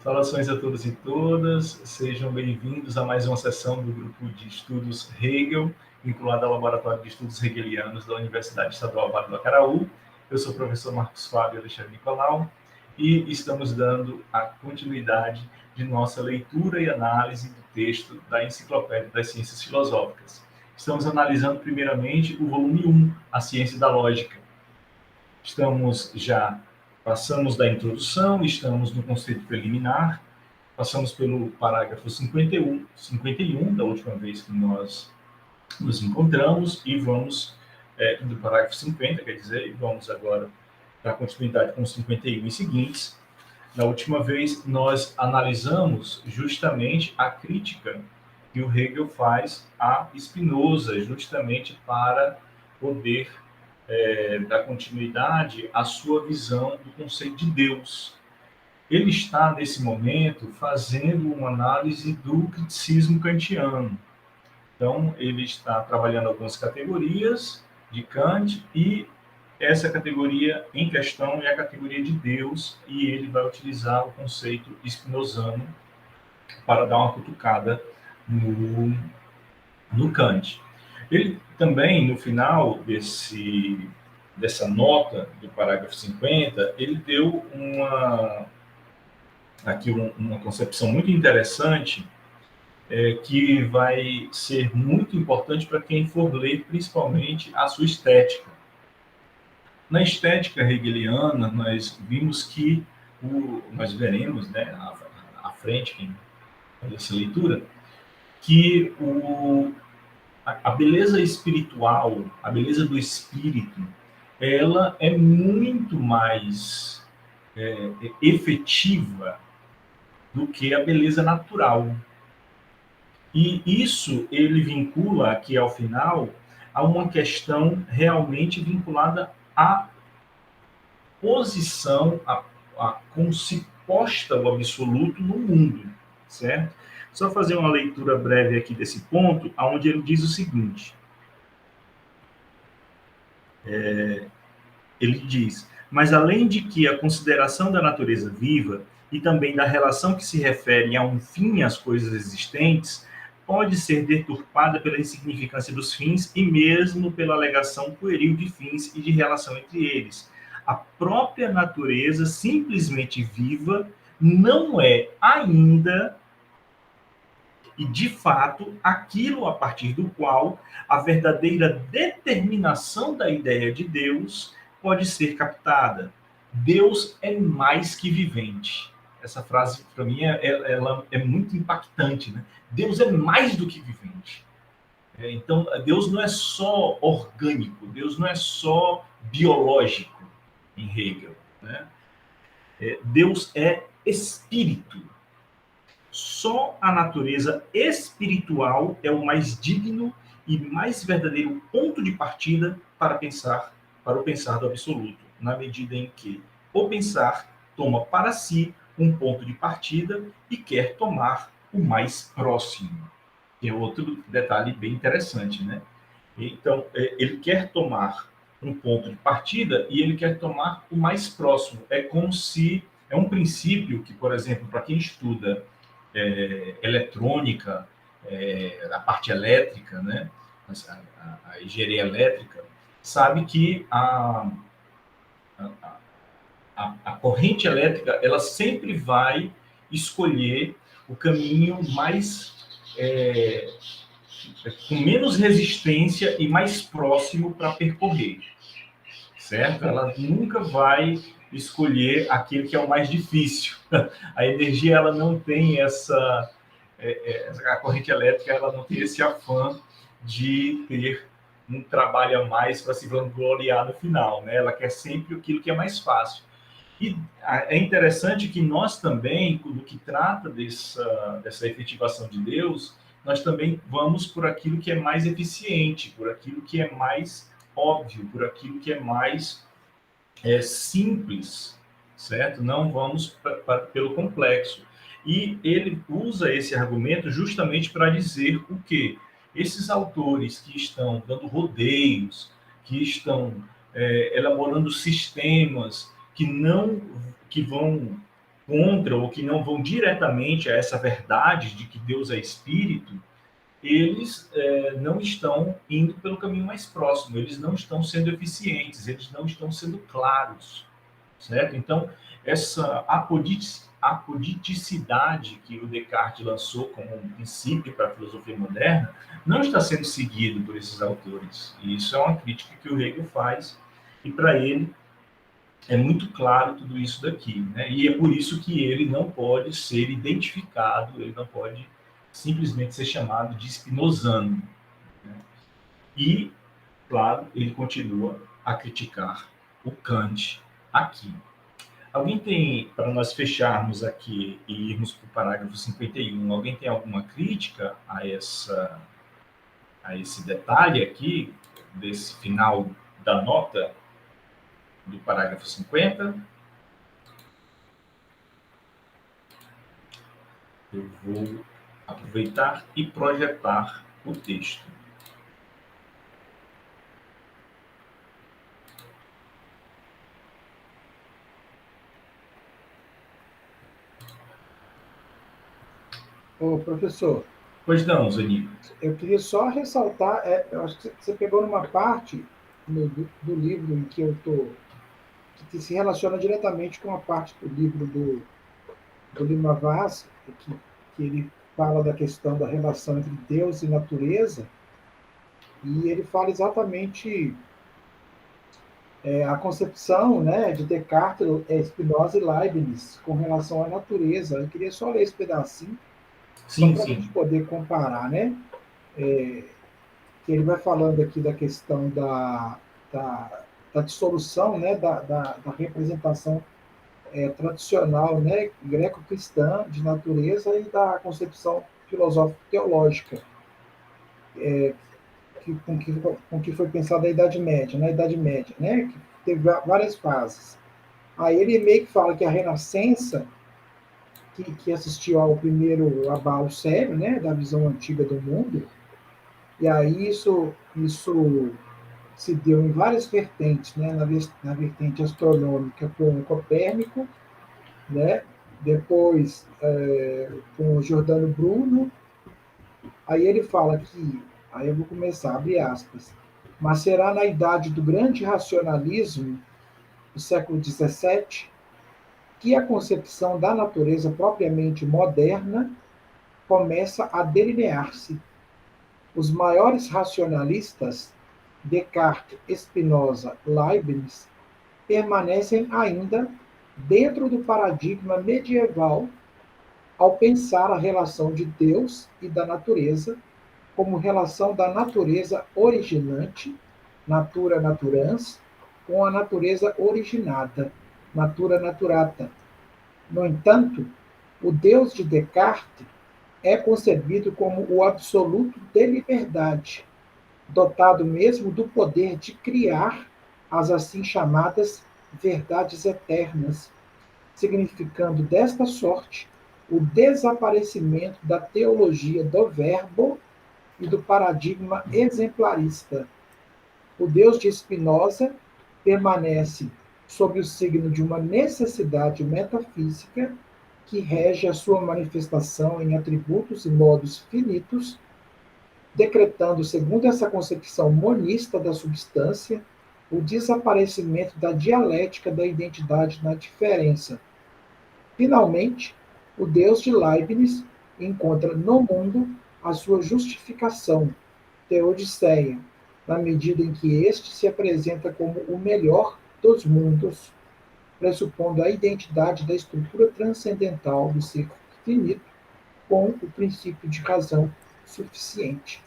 Saudações a todos e todas, sejam bem-vindos a mais uma sessão do grupo de estudos Hegel, vinculado ao Laboratório de Estudos Hegelianos da Universidade Estadual Vale do Acaraú. Eu sou o professor Marcos Fábio Alexandre Nicolau e estamos dando a continuidade de nossa leitura e análise do texto da Enciclopédia das Ciências Filosóficas. Estamos analisando primeiramente o volume 1, A Ciência da Lógica. Passamos da introdução, estamos no conceito preliminar, passamos pelo parágrafo 51 da última vez que nós nos encontramos, e vamos, do parágrafo 50, quer dizer, e vamos agora dar continuidade com os 51 e seguintes. Na última vez, nós analisamos justamente a crítica que o Hegel faz a Spinoza, justamente para poder dar continuidade à sua visão do conceito de Deus. Ele está, nesse momento, fazendo uma análise do criticismo kantiano. Então, ele está trabalhando algumas categorias de Kant, e essa categoria em questão é a categoria de Deus, e ele vai utilizar o conceito spinozano para dar uma cutucada no Kant. Ele também, no final dessa nota do parágrafo 50, ele deu uma concepção muito interessante, que vai ser muito importante para quem for ler, principalmente, a sua estética. Na estética hegeliana, nós vimos que, nós veremos, né, à frente, quem faz essa leitura, que a beleza espiritual, a beleza do espírito, ela é muito mais efetiva do que a beleza natural. E isso ele vincula aqui ao final a uma questão realmente vinculada à posição, a como se posta o absoluto no mundo, certo? Só fazer uma leitura breve aqui desse ponto, onde ele diz o seguinte. Ele diz: mas além de que a consideração da natureza viva e também da relação que se refere a um fim às coisas existentes pode ser deturpada pela insignificância dos fins e mesmo pela alegação pueril de fins e de relação entre eles. A própria natureza simplesmente viva não é ainda e, de fato, aquilo a partir do qual a verdadeira determinação da ideia de Deus pode ser captada. Deus é mais que vivente. Essa frase, para mim, ela é muito impactante, né? Deus é mais do que vivente. Então, Deus não é só orgânico, Deus não é só biológico, em Hegel, né? Deus é espírito. Só a natureza espiritual é o mais digno e mais verdadeiro ponto de partida para o pensar do absoluto, na medida em que o pensar toma para si um ponto de partida e quer tomar o mais próximo. Que é outro detalhe bem interessante, né? Então, ele quer tomar um ponto de partida e ele quer tomar o mais próximo. É um princípio que, por exemplo, para quem estuda eletrônica, a parte elétrica, né? A engenharia elétrica, sabe que a corrente elétrica ela sempre vai escolher o caminho mais com menos resistência e mais próximo para percorrer, certo? Ela nunca vai escolher aquele que é o mais difícil. A energia ela não tem a corrente elétrica ela não tem esse afã de ter um trabalho a mais para se vangloriar no final, né? Ela quer sempre aquilo que é mais fácil. E é interessante que nós também, no que trata dessa efetivação de Deus, nós também vamos por aquilo que é mais eficiente, por aquilo que é mais óbvio, por aquilo que é mais simples, certo? Não vamos pelo complexo. E ele usa esse argumento justamente para dizer o quê? Esses autores que estão dando rodeios, que estão elaborando sistemas que vão contra ou que não vão diretamente a essa verdade de que Deus é espírito, eles não estão indo pelo caminho mais próximo, eles não estão sendo eficientes, eles não estão sendo claros, certo? Então, essa apoditicidade que o Descartes lançou como um princípio para a filosofia moderna não está sendo seguido por esses autores. E isso é uma crítica que o Hegel faz, e para ele é muito claro tudo isso daqui, né? E é por isso que ele não pode ser identificado, ele não pode simplesmente ser chamado de spinozano, né? E, claro, ele continua a criticar o Kant aqui. Alguém tem, para nós fecharmos aqui e irmos para o parágrafo 51, alguém tem alguma crítica a esse detalhe aqui, desse final da nota do parágrafo 50? Eu vou aproveitar e projetar o texto. Ô, professor, Pois não, Zanin. eu queria só ressaltar, eu acho que você pegou numa parte do livro em que eu estou, que se relaciona diretamente com a parte do livro do Lima Vaz, que ele fala da questão da relação entre Deus e natureza, e ele fala exatamente a concepção, né, de Descartes, Spinoza e Leibniz com relação à natureza. Eu queria só ler esse pedacinho, só Sim, para a sim. gente poder comparar, né? Que ele vai falando aqui da questão da dissolução, né, da representação tradicional, né, greco-cristã de natureza e da concepção filosófico-teológica com que foi pensada a Idade Média, na Idade Média, né, que teve várias fases. Aí ele meio que fala que a Renascença, que assistiu ao primeiro abalo sério, né, da visão antiga do mundo, e aí isso se deu em várias vertentes, né, na vertente astronômica com Copérnico, né, depois com o Giordano Bruno. Aí ele fala que, aí eu vou começar, abre aspas, mas será na idade do grande racionalismo, do século XVII, que a concepção da natureza propriamente moderna começa a delinear-se. Os maiores racionalistas, Descartes, Spinoza, Leibniz, permanecem ainda dentro do paradigma medieval ao pensar a relação de Deus e da natureza como relação da natureza originante, natura naturans, com a natureza originada, natura naturata. No entanto, o Deus de Descartes é concebido como o absoluto de liberdade, dotado mesmo do poder de criar as assim chamadas verdades eternas, significando desta sorte o desaparecimento da teologia do verbo e do paradigma exemplarista. O Deus de Spinoza permanece sob o signo de uma necessidade metafísica que rege a sua manifestação em atributos e modos finitos, decretando, segundo essa concepção monista da substância, o desaparecimento da dialética da identidade na diferença. Finalmente, o Deus de Leibniz encontra no mundo a sua justificação, teodiceia, na medida em que este se apresenta como o melhor dos mundos, pressupondo a identidade da estrutura transcendental do ser finito com o princípio de razão suficiente.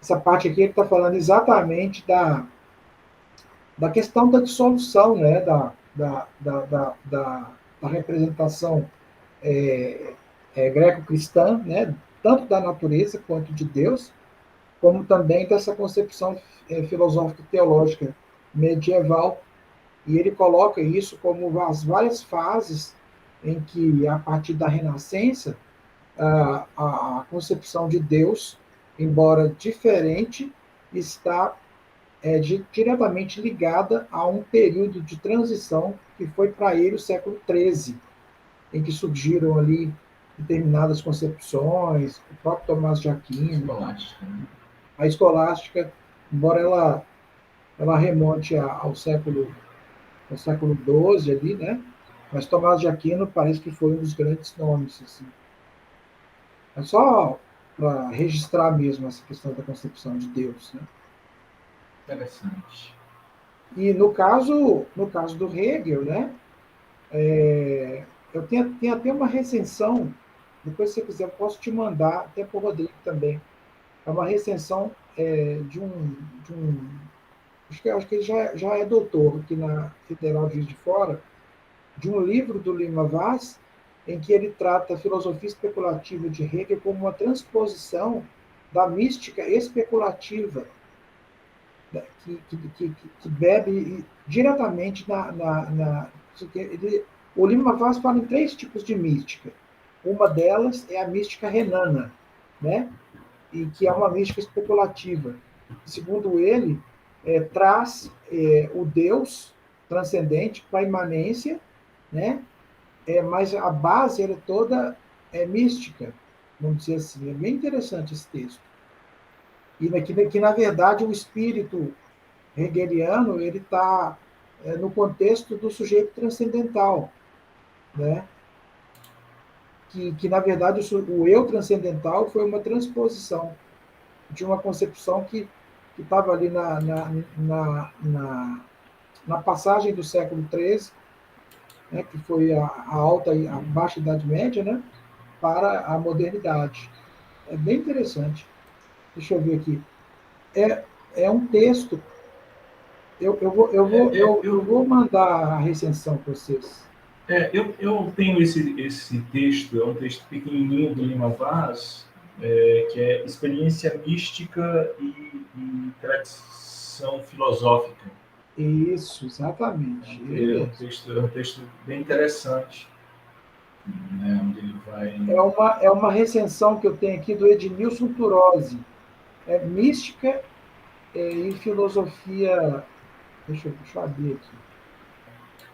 Essa parte aqui ele está falando exatamente da questão da dissolução, né, da representação greco-cristã, né, tanto da natureza quanto de Deus, como também dessa concepção filosófica e teológica medieval. E ele coloca isso como as várias fases em que, a partir da Renascença, a concepção de Deus, embora diferente, está diretamente ligada a um período de transição que foi para ele o século XIII, em que surgiram ali determinadas concepções, o próprio Tomás de Aquino, Escolástica, né? a escolástica, embora ela remonte ao século XII ali, né? Mas Tomás de Aquino parece que foi um dos grandes nomes, assim. É só para registrar mesmo essa questão da concepção de Deus, né? Interessante. E no caso do Hegel, né? Eu tenho até uma recensão, depois se você quiser eu posso te mandar, até para o Rodrigo também. É uma recensão de um acho que ele já é doutor aqui na Federal de Juiz de Fora, de um livro do Lima Vaz, em que ele trata a filosofia especulativa de Hegel como uma transposição da mística especulativa, né, que bebe diretamente o Lima Vaz fala em três tipos de mística. Uma delas é a mística renana, né? E que é uma mística especulativa. Segundo ele, traz o Deus transcendente para a imanência, né? Mas a base é toda mística, vamos dizer assim. É bem interessante esse texto. E que na verdade, o espírito hegeliano ele está no contexto do sujeito transcendental, né? Que na verdade, o eu transcendental foi uma transposição de uma concepção que estava ali na passagem do século XIII, né, que foi a alta e a baixa Idade Média, né, para a modernidade. É bem interessante. Deixa eu ver aqui. É, é um texto. Eu vou mandar a recensão para vocês. Eu tenho esse texto, é um texto pequenininho do Lima Vaz, que é Experiência Mística e Tradição Filosófica. Isso, exatamente. Ele mesmo. É um texto bem interessante, né, onde ele vai... É uma recensão que eu tenho aqui do Edmilson Turozzi. É mística e filosofia. Deixa eu abrir aqui.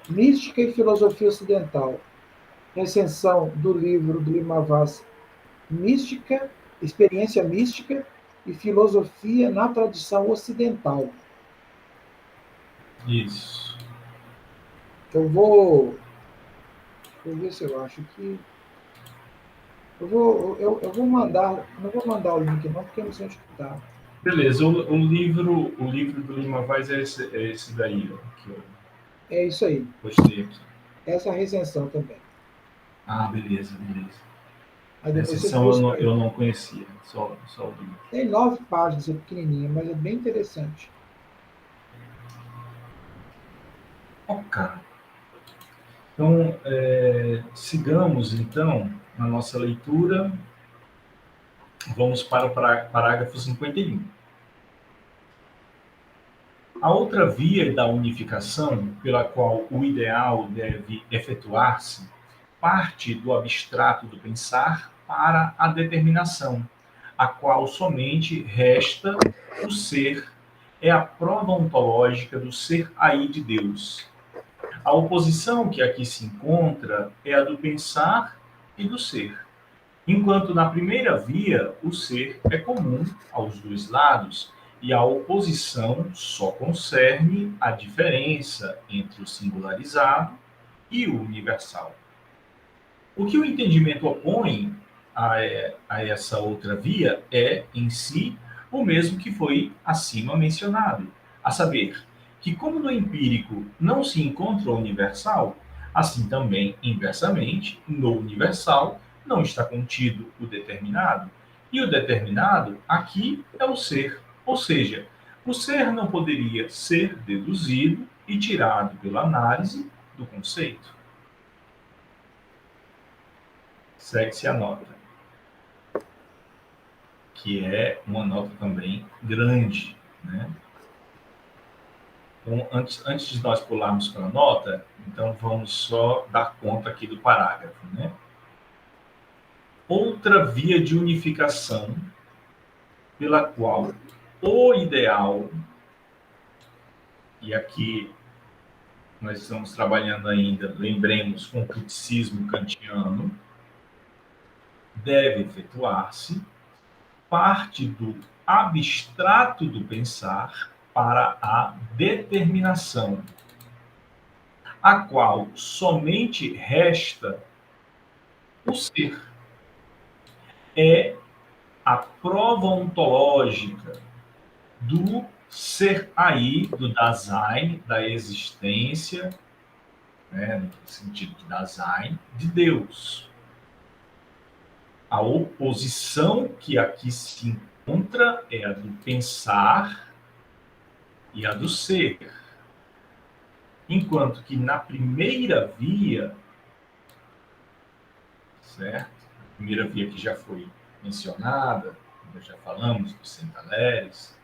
Mística e Filosofia Ocidental. Recensão do livro do Lima Vaz, Mística, Experiência Mística e Filosofia na Tradição Ocidental. Isso. Vou ver se eu acho que. Eu vou mandar, não vou mandar o link não, porque eu não sei onde está. Beleza, o livro do Lima Vaz é esse daí, ó, que eu É isso aí. postei aqui. Essa é a recensão também. Ah, beleza, beleza. Aí Essa depois vocês edição buscam aí. eu não conhecia, só o livro. Tem 9 páginas, é pequenininha, mas é bem interessante. Ok. Então, sigamos então na nossa leitura. Vamos para o parágrafo 51. A outra via da unificação, pela qual o ideal deve efetuar-se, parte do abstrato do pensar para a determinação, a qual somente resta o ser, é a prova ontológica do ser aí de Deus. A oposição que aqui se encontra é a do pensar e do ser. Enquanto na primeira via o ser é comum aos dois lados e a oposição só concerne a diferença entre o singularizado e o universal. O que o entendimento opõe a essa outra via é, em si, o mesmo que foi acima mencionado, a saber, que como no empírico não se encontra o universal, assim também, inversamente, no universal não está contido o determinado, e o determinado aqui é o ser, ou seja, o ser não poderia ser deduzido e tirado pela análise do conceito. Segue-se a nota, que é uma nota também grande, né? Então, antes de nós pularmos para a nota, então vamos só dar conta aqui do parágrafo, né? Outra via de unificação pela qual o ideal, e aqui nós estamos trabalhando ainda, lembremos, com o criticismo kantiano, deve efetuar-se parte do abstrato do pensar para a determinação, a qual somente resta o ser. É a prova ontológica do ser aí, do Dasein, da existência, né, no sentido de Dasein, de Deus. A oposição que aqui se encontra é a do pensar e a do ser. Enquanto que na primeira via, certo? A primeira via que já foi mencionada, nós já falamos dos Centaleres,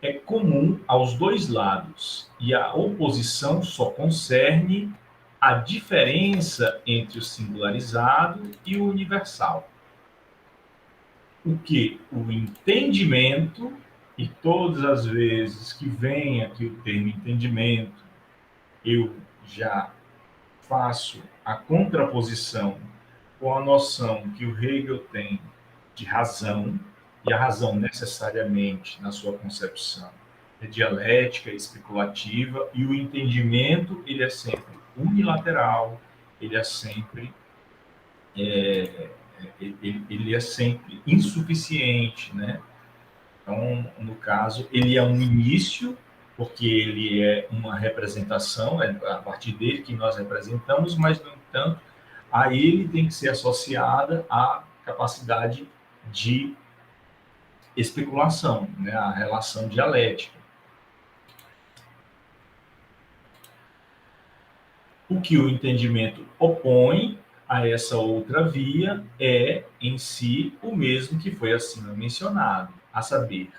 é comum aos dois lados, e a oposição só concerne a diferença entre o singularizado e o universal. O que o entendimento, e todas as vezes que vem aqui o termo entendimento, eu já faço a contraposição com a noção que o Hegel tem de razão, e a razão necessariamente, na sua concepção, é dialética, especulativa, e o entendimento ele é sempre unilateral, ele é sempre ele é sempre insuficiente, né? Então, no caso, ele é um início, porque ele é uma representação, é a partir dele que nós representamos, mas, no entanto, a ele tem que ser associada a capacidade de especulação, né? A relação dialética. O que o entendimento opõe a essa outra via é, em si, o mesmo que foi acima mencionado, a saber,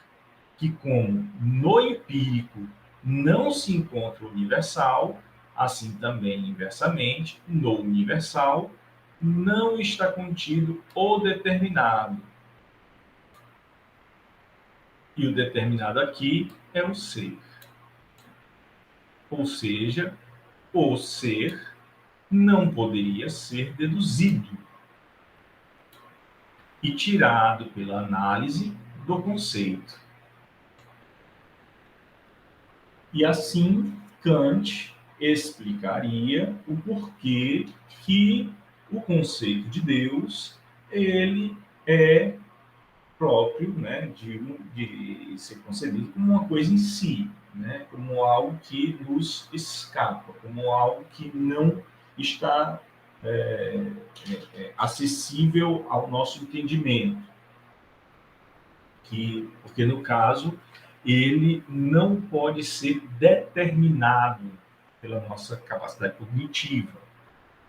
que como no empírico não se encontra o universal, assim também, inversamente, no universal não está contido o determinado. E o determinado aqui é o ser. Ou seja, o ser não poderia ser deduzido e tirado pela análise do conceito. E assim, Kant explicaria o porquê que o conceito de Deus ele é próprio, né, de ser concebido como uma coisa em si, né, como algo que nos escapa, como algo que não está acessível ao nosso entendimento, porque no caso ele não pode ser determinado pela nossa capacidade cognitiva.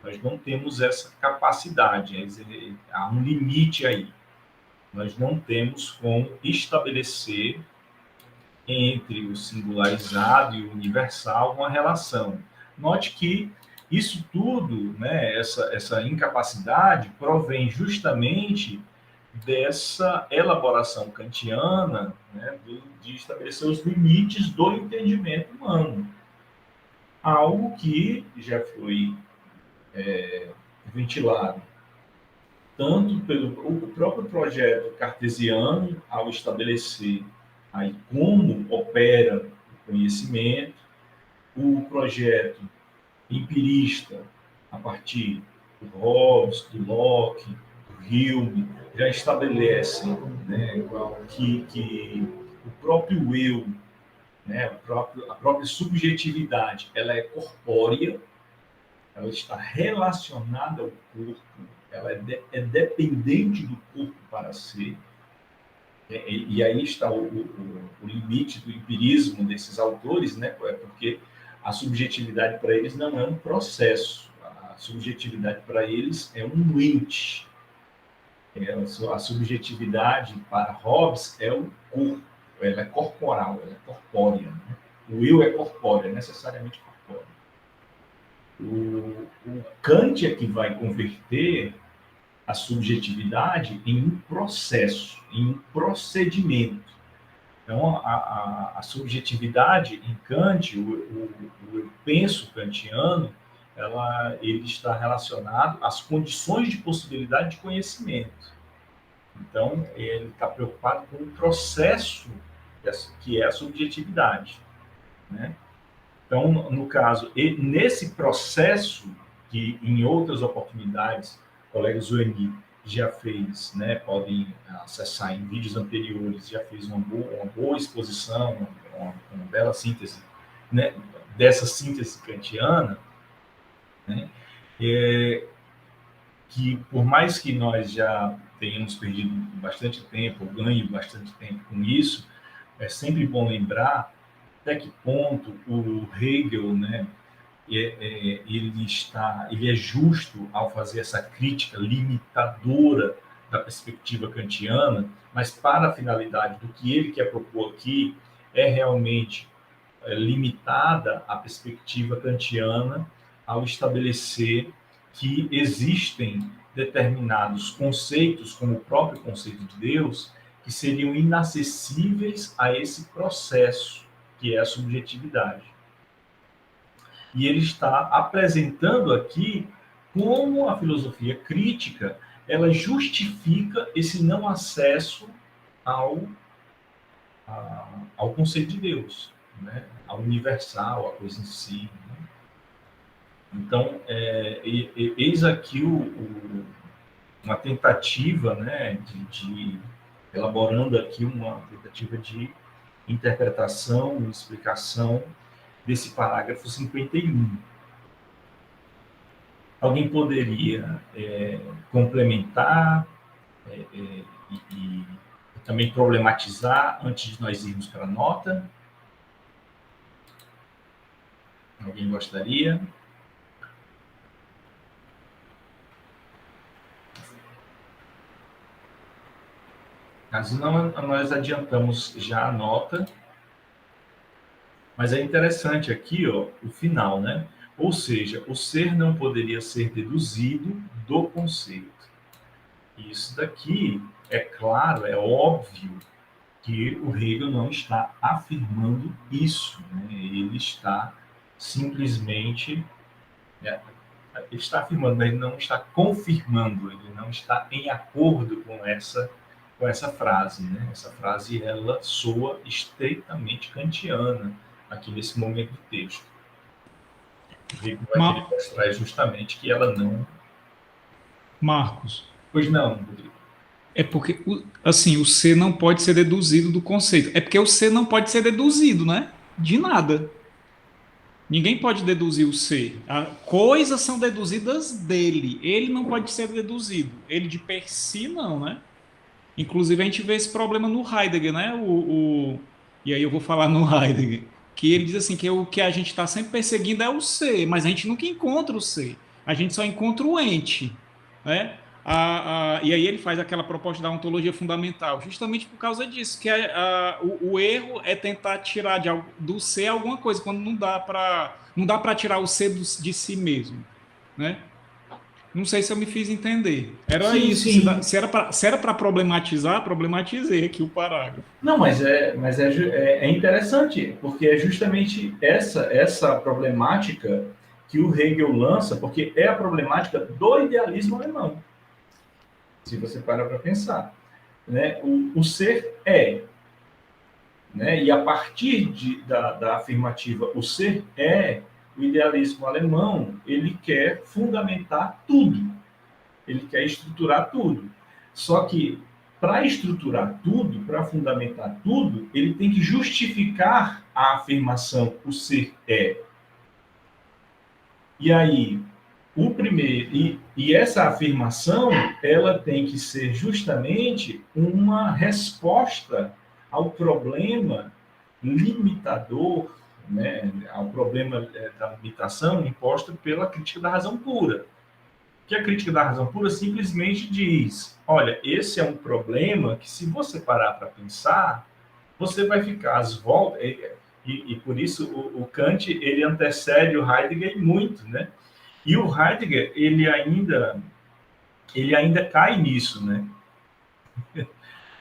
Nós não temos essa capacidade, há um limite aí. Nós não temos como estabelecer entre o singularizado e o universal uma relação. Note que isso tudo, né, essa incapacidade, provém justamente dessa elaboração kantiana, né, de estabelecer os limites do entendimento humano. Algo que já foi ventilado tanto pelo o próprio projeto cartesiano, ao estabelecer aí como opera o conhecimento, o projeto empirista, a partir do Hobbes, do Locke, do Hume, já estabelecem, né, que o próprio eu, né, a própria subjetividade, ela é corpórea, ela está relacionada ao corpo, ela é dependente do corpo para ser. E aí está o limite do empirismo desses autores, né? Porque a subjetividade para eles não é um processo, a subjetividade para eles é um ente. A subjetividade para Hobbes é o corpo, ela é corporal, ela é corpórea. Né? O eu é corpóreo, é necessariamente corpóreo. O Kant é que vai converter a subjetividade em um processo, em um procedimento. Então, a subjetividade em Kant, o eu penso kantiano, ele está relacionado às condições de possibilidade de conhecimento. Então, ele está preocupado com o processo que é a subjetividade, né? Então, no caso, nesse processo, que em outras oportunidades, o colega Zueni já fez, né, podem acessar em vídeos anteriores, já fez uma boa exposição, uma bela síntese, né, dessa síntese kantiana, né, é, que por mais que nós já tenhamos perdido bastante tempo, ou ganho bastante tempo com isso, é sempre bom lembrar até que ponto o Hegel, né, ele é justo ao fazer essa crítica limitadora da perspectiva kantiana, mas para a finalidade do que ele quer propor aqui é realmente limitada a perspectiva kantiana ao estabelecer que existem determinados conceitos, como o próprio conceito de Deus, que seriam inacessíveis a esse processo que é a subjetividade. E ele está apresentando aqui como a filosofia crítica ela justifica esse não acesso ao, ao conceito de Deus, né? Ao universal, a coisa em si. Né? Então, eis aqui uma tentativa, né, elaborando aqui uma tentativa de interpretação e explicação desse parágrafo 51. Alguém poderia complementar e também problematizar antes de nós irmos para a nota? Alguém gostaria? Caso não, nós adiantamos já a nota. Mas é interessante aqui, ó, o final, né? Ou seja, o ser não poderia ser deduzido do conceito. Isso daqui é claro, é óbvio que o Hegel não está afirmando isso, né? Ele está simplesmente, né, ele está afirmando, mas ele não está confirmando, ele não está em acordo com essa frase, né? Essa frase ela soa estritamente kantiana aqui nesse momento do texto. O Hegel vai querer mostrar justamente que ela não. Marcos. Pois não, Rodrigo. É porque, assim, o ser não pode ser deduzido do conceito. É porque o ser não pode ser deduzido, né? De nada. Ninguém pode deduzir o ser. Coisas são deduzidas dele. Ele não pode ser deduzido. Ele de per si, não, né? Inclusive, a gente vê esse problema no Heidegger, né? E aí eu vou falar no Heidegger. Que ele diz assim, que o que a gente está sempre perseguindo é o ser, mas a gente nunca encontra o ser. A gente só encontra o ente, né? E aí ele faz aquela proposta da ontologia fundamental, justamente por causa disso, que o erro é tentar tirar do ser alguma coisa, quando não dá para tirar o ser de si mesmo, né? Não sei se eu me fiz entender. Era sim, isso. sim. Se era para problematizar, problematizei aqui o parágrafo. Não, mas é interessante, porque é justamente essa problemática que o Hegel lança, porque é a problemática do idealismo alemão. Se você para pensar, né? O ser é, né? E a partir da afirmativa o ser é, o idealismo alemão ele quer fundamentar tudo, ele quer estruturar tudo. Só que para estruturar tudo, para fundamentar tudo, ele tem que justificar a afirmação o ser é. E aí, o primeiro e essa afirmação, ela tem que ser justamente uma resposta ao problema limitador, né, ao problema da limitação imposta pela crítica da razão pura. Que a crítica da razão pura simplesmente diz: olha, esse é um problema que, se você parar para pensar, você vai ficar às voltas. E por isso o Kant ele antecede o Heidegger muito, né? E o Heidegger ele ainda cai nisso, né?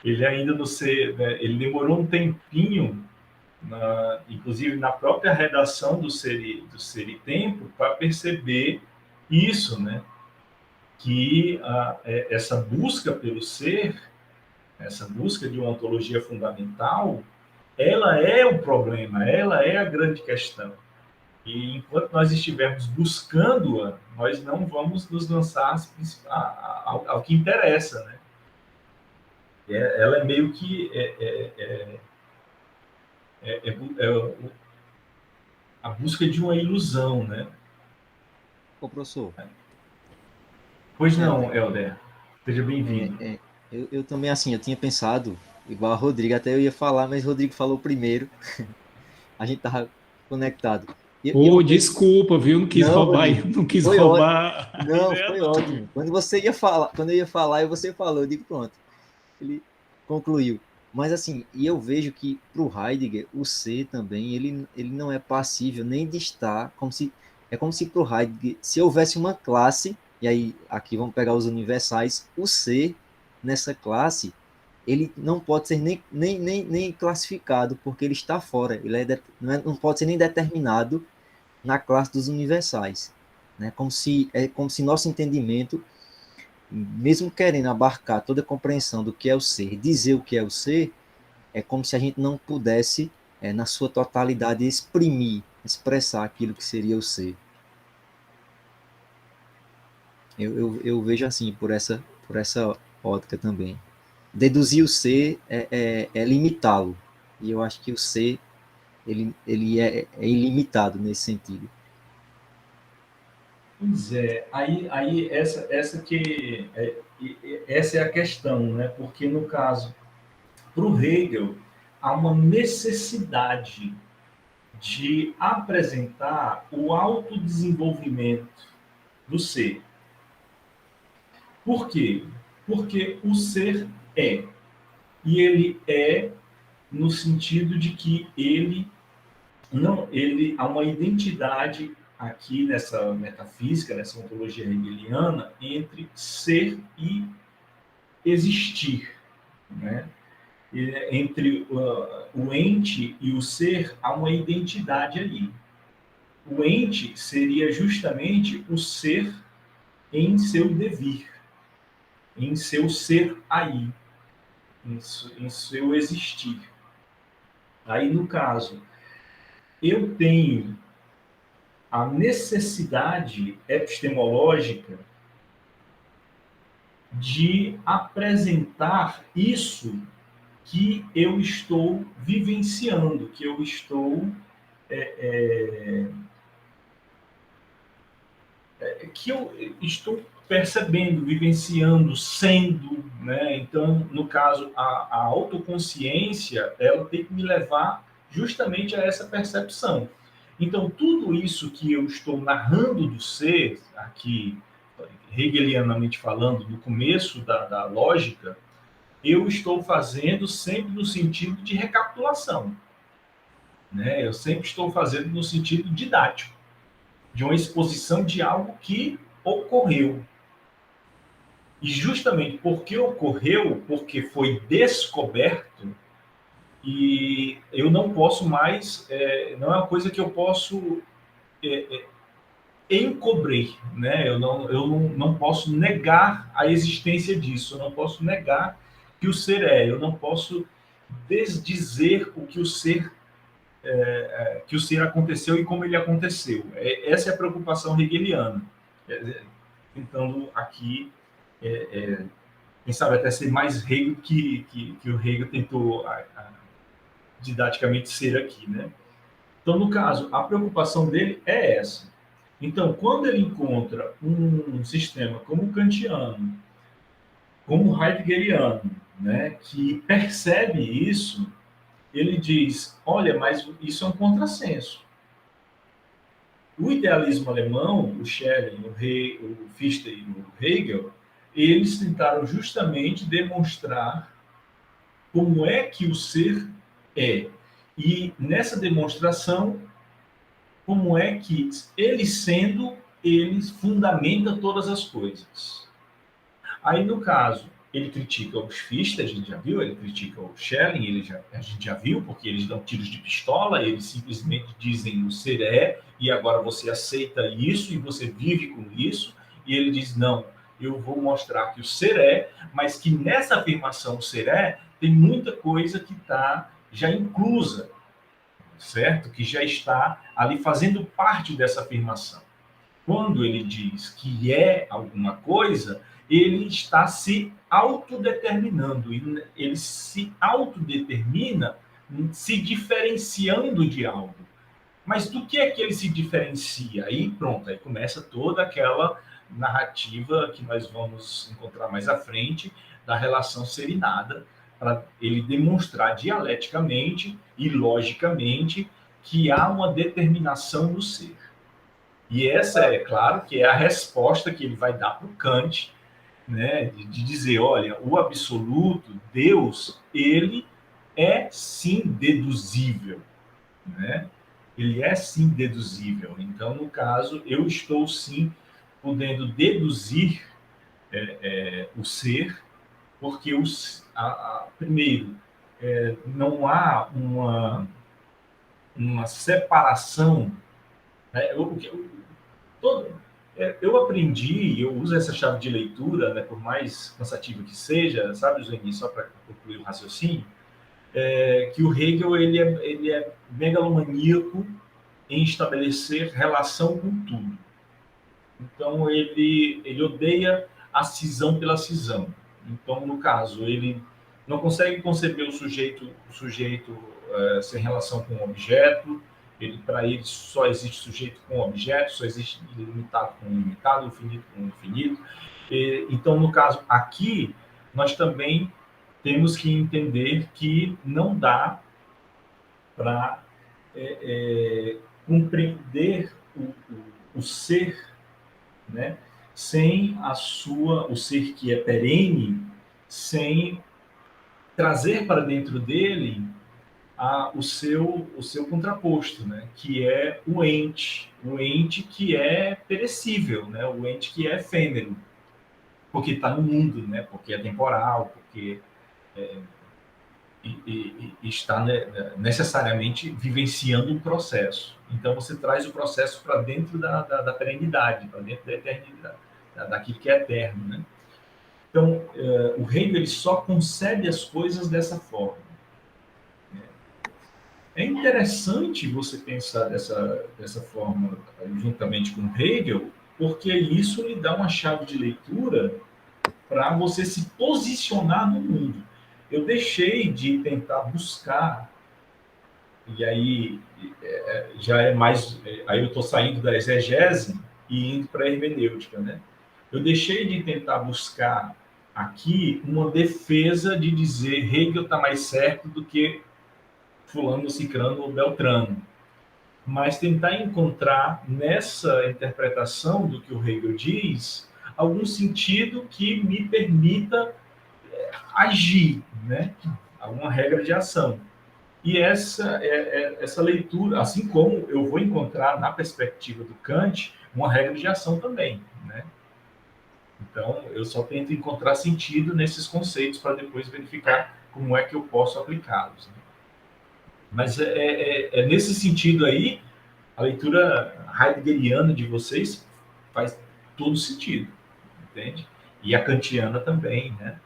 Ele ainda não ser, né, ele demorou um tempinho, inclusive na própria redação do Ser e Tempo, para perceber isso, né? Que essa busca pelo ser, essa busca de uma ontologia fundamental, ela é o problema, ela é a grande questão. E enquanto nós estivermos buscando-a, nós não vamos nos lançar ao que interessa, né? Ela é meio que a busca de uma ilusão, né? Ô, professor, Pois Helder, não, Helder. Seja bem-vindo. eu também, assim, eu tinha pensado, igual a Rodrigo, até eu ia falar, mas Rodrigo falou primeiro, a gente tava conectado. Eu Ô, vejo... desculpa, viu? Não quis Não, roubar, Rodrigo, não quis foi ótimo. roubar a Não, ideia, foi não. ótimo. Quando você ia falar, quando eu ia falar e você falou, eu digo, pronto, ele concluiu. Mas assim, e eu vejo que para o Heidegger, o ser também, ele não é passível nem de estar, como se para o Heidegger, se houvesse uma classe, e aí aqui vamos pegar os universais, o ser nessa classe, ele não pode ser nem classificado, porque ele está fora, não pode ser nem determinado na classe dos universais. Né? Como se nosso entendimento, mesmo querendo abarcar toda a compreensão do que é o ser, dizer o que é o ser, é como se a gente não pudesse, na sua totalidade, expressar aquilo que seria o ser. Eu vejo assim, por essa ótica também. Deduzir o ser é limitá-lo. E eu acho que o ser ele é ilimitado nesse sentido. Pois é, aí essa é a questão, né? Porque no caso, para o Hegel, há uma necessidade de apresentar o autodesenvolvimento do ser. Por quê? Porque o ser é. E ele é no sentido de que ele há uma identidade aqui nessa metafísica, nessa ontologia hegeliana, entre ser e existir, né? Entre o ente e o ser há uma identidade ali. O ente seria justamente o ser em seu devir, em seu ser aí, em seu existir. Aí, no caso, eu tenho a necessidade epistemológica de apresentar isso que eu estou vivenciando, que eu estou que eu estou percebendo, vivenciando, sendo, né? Então, no caso, a autoconsciência, ela tem que me levar justamente a essa percepção. Então, tudo isso que eu estou narrando do ser, aqui, hegelianamente falando, no começo da lógica, eu estou fazendo sempre no sentido de recapitulação, né? Eu sempre estou fazendo no sentido didático, de uma exposição de algo que ocorreu. E justamente porque ocorreu, porque foi descoberto, e eu não posso mais, não é uma coisa que eu posso encobrir, né? Eu não posso negar a existência disso, eu não posso negar que o ser é, eu não posso desdizer o que o ser aconteceu e como ele aconteceu. Essa é a preocupação hegeliana. Tentando aqui, quem sabe até ser mais Hegel que o Hegel tentou didaticamente ser aqui, né? Então, no caso, a preocupação dele é essa. Então, quando ele encontra um sistema como o kantiano, como o heideggeriano, né, que percebe isso, ele diz, olha, mas isso é um contrassenso. O idealismo alemão, o Schelling, o Fichte e o Hegel, eles tentaram justamente demonstrar como é que o ser é. E nessa demonstração, como é que ele sendo, ele fundamenta todas as coisas. Aí, no caso, Ele critica os Fichte, a gente já viu, ele critica o Schelling, a gente já viu, porque eles dão tiros de pistola, eles simplesmente dizem o ser é, e agora você aceita isso e você vive com isso, e ele diz, não, eu vou mostrar que o ser é, mas que nessa afirmação o ser é, tem muita coisa que está já inclusa, certo? Que já está ali fazendo parte dessa afirmação. Quando ele diz que é alguma coisa, ele está se autodeterminando, ele se autodetermina se diferenciando de algo. Mas do que é que ele se diferencia? Aí pronto, aí começa toda aquela narrativa que nós vamos encontrar mais à frente da relação ser e nada, para ele demonstrar dialeticamente e logicamente que há uma determinação no ser. E essa é, claro, que é a resposta que ele vai dar para o Kant, né, de dizer, olha, o absoluto, Deus, ele é sim deduzível, né? Ele é sim deduzível. Então, no caso, eu estou sim podendo deduzir o ser, porque primeiro, não há uma separação, né? Eu aprendi, eu uso essa chave de leitura, né, por mais cansativa que seja, sabe, Zueni, só para concluir o raciocínio, que o Hegel ele é megalomaníaco em estabelecer relação com tudo. Então, ele odeia a cisão pela cisão. Então, no caso, ele não consegue conceber o sujeito sem relação com o objeto, para ele só existe sujeito com objeto, só existe ilimitado com ilimitado, infinito com infinito. Então, no caso, aqui, nós também temos que entender que não dá para compreender o ser, né, sem o ser que é perene, sem trazer para dentro dele o seu contraposto, né, que é o ente que é perecível, né, o ente que é efêmero, porque está no mundo, né, porque é temporal, porque está, né, necessariamente vivenciando um processo. Então, você traz o processo para dentro da perenidade, para dentro da eternidade, daquilo que é eterno, né? Então, o Hegel ele só concebe as coisas dessa forma. É interessante você pensar dessa forma, juntamente com Hegel, porque isso lhe dá uma chave de leitura para você se posicionar no mundo. Eu deixei de tentar buscar, e aí já é mais. Aí eu estou saindo da exegese e indo para a hermenêutica, né? Eu deixei de tentar buscar aqui uma defesa de dizer Hegel está mais certo do que fulano, cicrano ou beltrano, mas tentar encontrar nessa interpretação do que o Hegel diz algum sentido que me permita agir, né? Alguma regra de ação. E essa leitura, assim como eu vou encontrar na perspectiva do Kant uma regra de ação também, né? Então, eu só tento encontrar sentido nesses conceitos para depois verificar como é que eu posso aplicá-los, né? Mas nesse sentido aí, a leitura heideggeriana de vocês faz todo sentido, entende? E a kantiana também, né?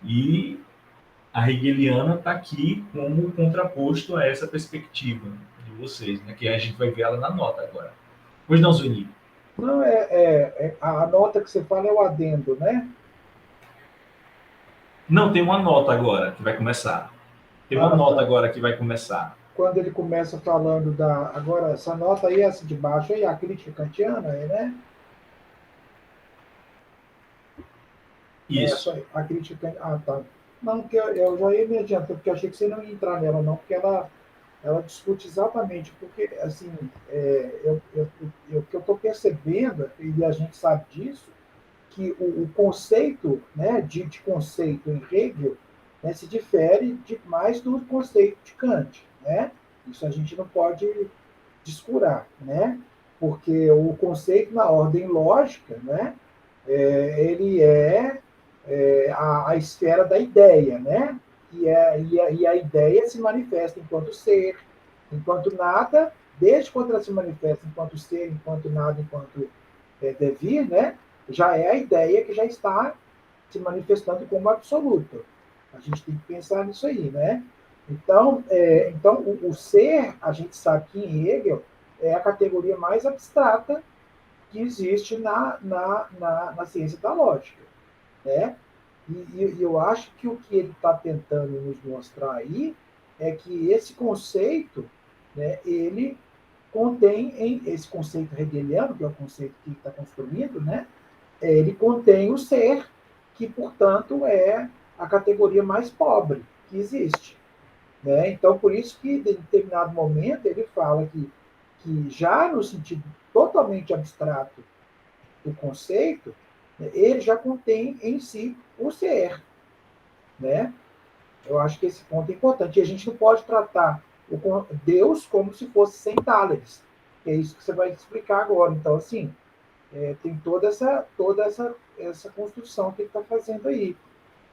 E a hegeliana está aqui como contraposto a essa perspectiva de vocês, né? Que a gente vai ver ela na nota agora. Pois não, Zueni? Não, a nota que você fala é o adendo, né? Não, tem uma nota agora que vai começar. Tem uma nota agora que vai começar. Quando ele começa falando da... Agora, essa nota aí, essa de baixo, aí, a crítica kantiana, né? Isso. A crítica... Ah, tá. Não, porque eu já ia me adiantar, porque eu achei que você não ia entrar nela, não, porque ela discute exatamente, porque, assim, o que eu estou percebendo, e a gente sabe disso, que o conceito, né, de conceito em Hegel, né, se difere mais do conceito de Kant, né? Isso a gente não pode descurar, né? Porque o conceito na ordem lógica, né, ele é a esfera da ideia, né? E a ideia se manifesta enquanto ser, enquanto nada, desde quando ela se manifesta enquanto ser, enquanto nada, enquanto devir, né? Já é a ideia que já está se manifestando como absoluto. A gente tem que pensar nisso aí, né? Então o ser, a gente sabe que em Hegel é a categoria mais abstrata que existe na ciência da lógica, né? E eu acho que o que ele está tentando nos mostrar aí é que esse conceito, né, ele contém, esse conceito hegeliano, que é o conceito que está construindo, né, ele contém o ser, que, portanto, é a categoria mais pobre que existe. Né? Então, por isso que, em determinado momento, ele fala que já no sentido totalmente abstrato do conceito, né, ele já contém em si o ser. Né? Eu acho que esse ponto é importante. E a gente não pode tratar Deus como se fosse sem Tales. É isso que você vai explicar agora. Então, assim, tem toda essa construção que ele está fazendo aí.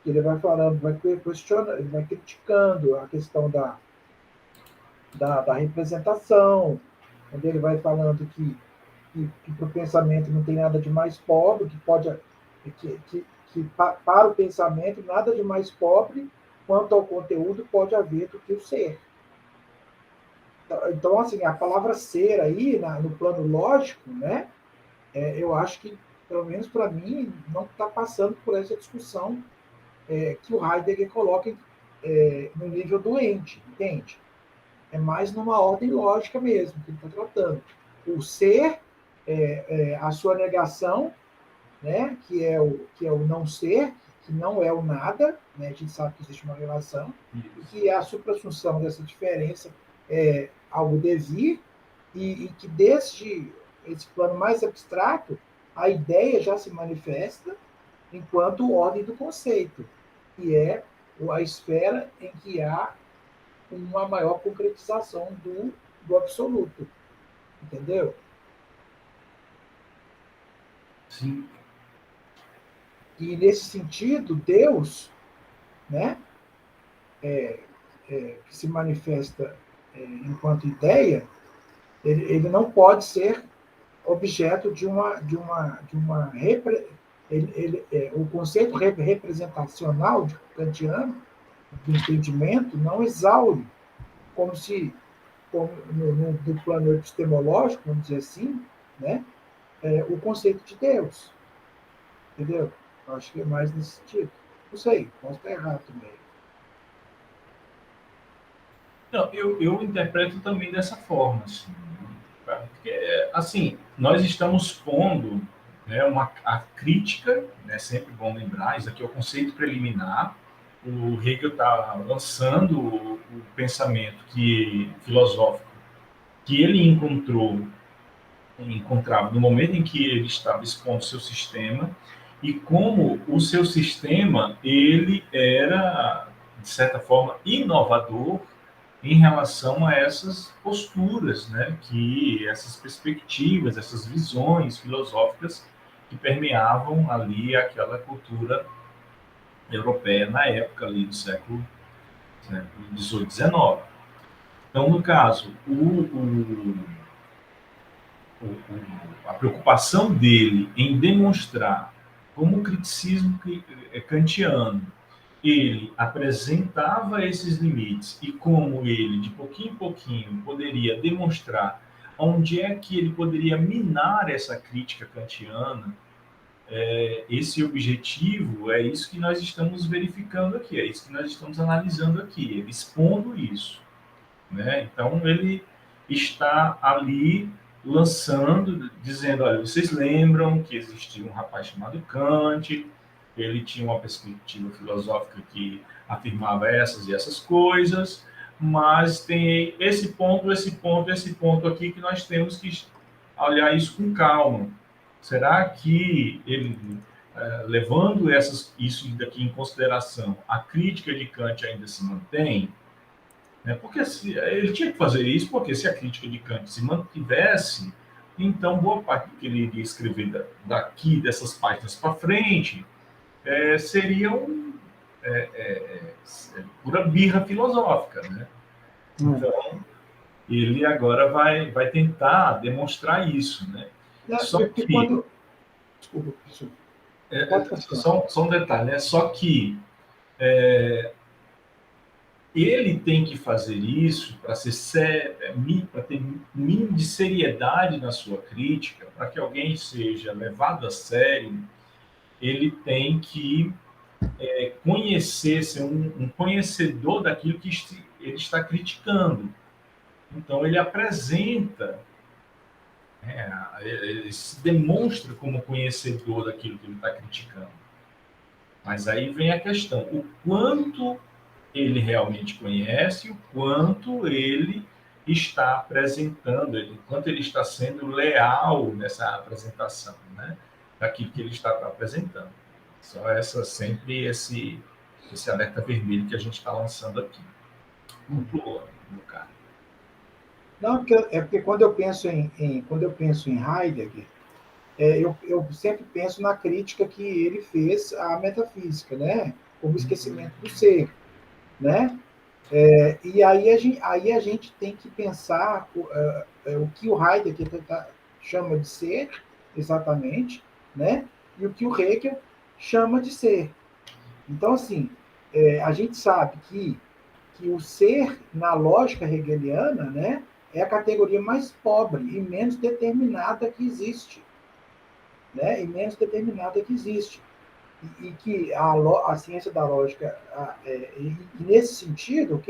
Ele vai falando, vai questionando, ele vai criticando a questão da representação, onde ele vai falando que para o pensamento não tem nada de mais pobre, para o pensamento nada de mais pobre quanto ao conteúdo pode haver do que o ser. Então, assim, a palavra ser aí, no plano lógico, né, eu acho que, pelo menos para mim, não está passando por essa discussão que o Heidegger coloca no nível doente, entende? É mais numa ordem lógica mesmo que ele está tratando. O ser, a sua negação, né, que é o não ser, que não é o nada, né, a gente sabe que existe uma relação, e que a suprassunção dessa diferença é algo devir, e que desde esse plano mais abstrato, a ideia já se manifesta enquanto ordem do conceito, que é a esfera em que há uma maior concretização do absoluto. Entendeu? Sim. E, nesse sentido, Deus, né, que se manifesta enquanto ideia, ele não pode ser objeto de uma o conceito representacional de kantiano do entendimento não exaure, como se no plano epistemológico, vamos dizer assim, né, o conceito de Deus, entendeu? Eu acho que é mais nesse sentido. Não sei, posso estar errado também. Não, eu interpreto também dessa forma, assim, né? Porque, assim, nós estamos pondo, né, a crítica, né, sempre bom lembrar, isso aqui é o conceito preliminar. O Hegel está lançando o pensamento filosófico que ele encontrava no momento em que ele estava expondo seu sistema, e como o seu sistema ele era, de certa forma, inovador em relação a essas posturas, né, que essas perspectivas, essas visões filosóficas que permeavam ali aquela cultura europeia na época ali do século XVIII, XIX. Então, no caso, a preocupação dele em demonstrar como o criticismo kantiano ele apresentava esses limites e como ele, de pouquinho em pouquinho, poderia demonstrar onde é que ele poderia minar essa crítica kantiana, esse objetivo é isso que nós estamos verificando aqui, é isso que nós estamos analisando aqui, ele expondo isso. Né? Então, ele está ali lançando, dizendo, olha, vocês lembram que existia um rapaz chamado Kant, ele tinha uma perspectiva filosófica que afirmava essas e essas coisas, mas tem esse ponto aqui que nós temos que olhar isso com calma. Será que ele, levando isso daqui em consideração, a crítica de Kant ainda se mantém? Porque ele tinha que fazer isso, porque se a crítica de Kant se mantivesse, então boa parte do que ele iria escrever daqui, dessas páginas para frente, seria pura birra filosófica, né? Então, ele agora vai tentar demonstrar isso, né? Só Porque que, quando... Desculpa, professor. Pode continuar. só um detalhe, né? Só que ele tem que fazer isso para ter um mínimo de seriedade na sua crítica, para que alguém seja levado a sério, ele tem que conhecer, ser um conhecedor daquilo que ele está criticando. Então, ele apresenta, ele se demonstra como conhecedor daquilo que ele está criticando. Mas aí vem a questão, o quanto ele realmente conhece, o quanto ele está apresentando, o quanto ele está sendo leal nessa apresentação, né? Daquilo que ele está apresentando. Só sempre esse alerta vermelho que a gente está lançando aqui. Conclua, meu cara. Não, porque quando eu penso em Heidegger, eu sempre penso na crítica que ele fez à metafísica, né? Como o esquecimento do ser, né? E aí a gente tem que pensar o que o Heidegger chama de ser, exatamente, né? E o que o Hegel chama de ser. Então, assim, a gente sabe que o ser, na lógica hegeliana, né, é a categoria mais pobre e menos determinada que existe. Né, e menos determinada que existe. E que a ciência da lógica, e nesse sentido,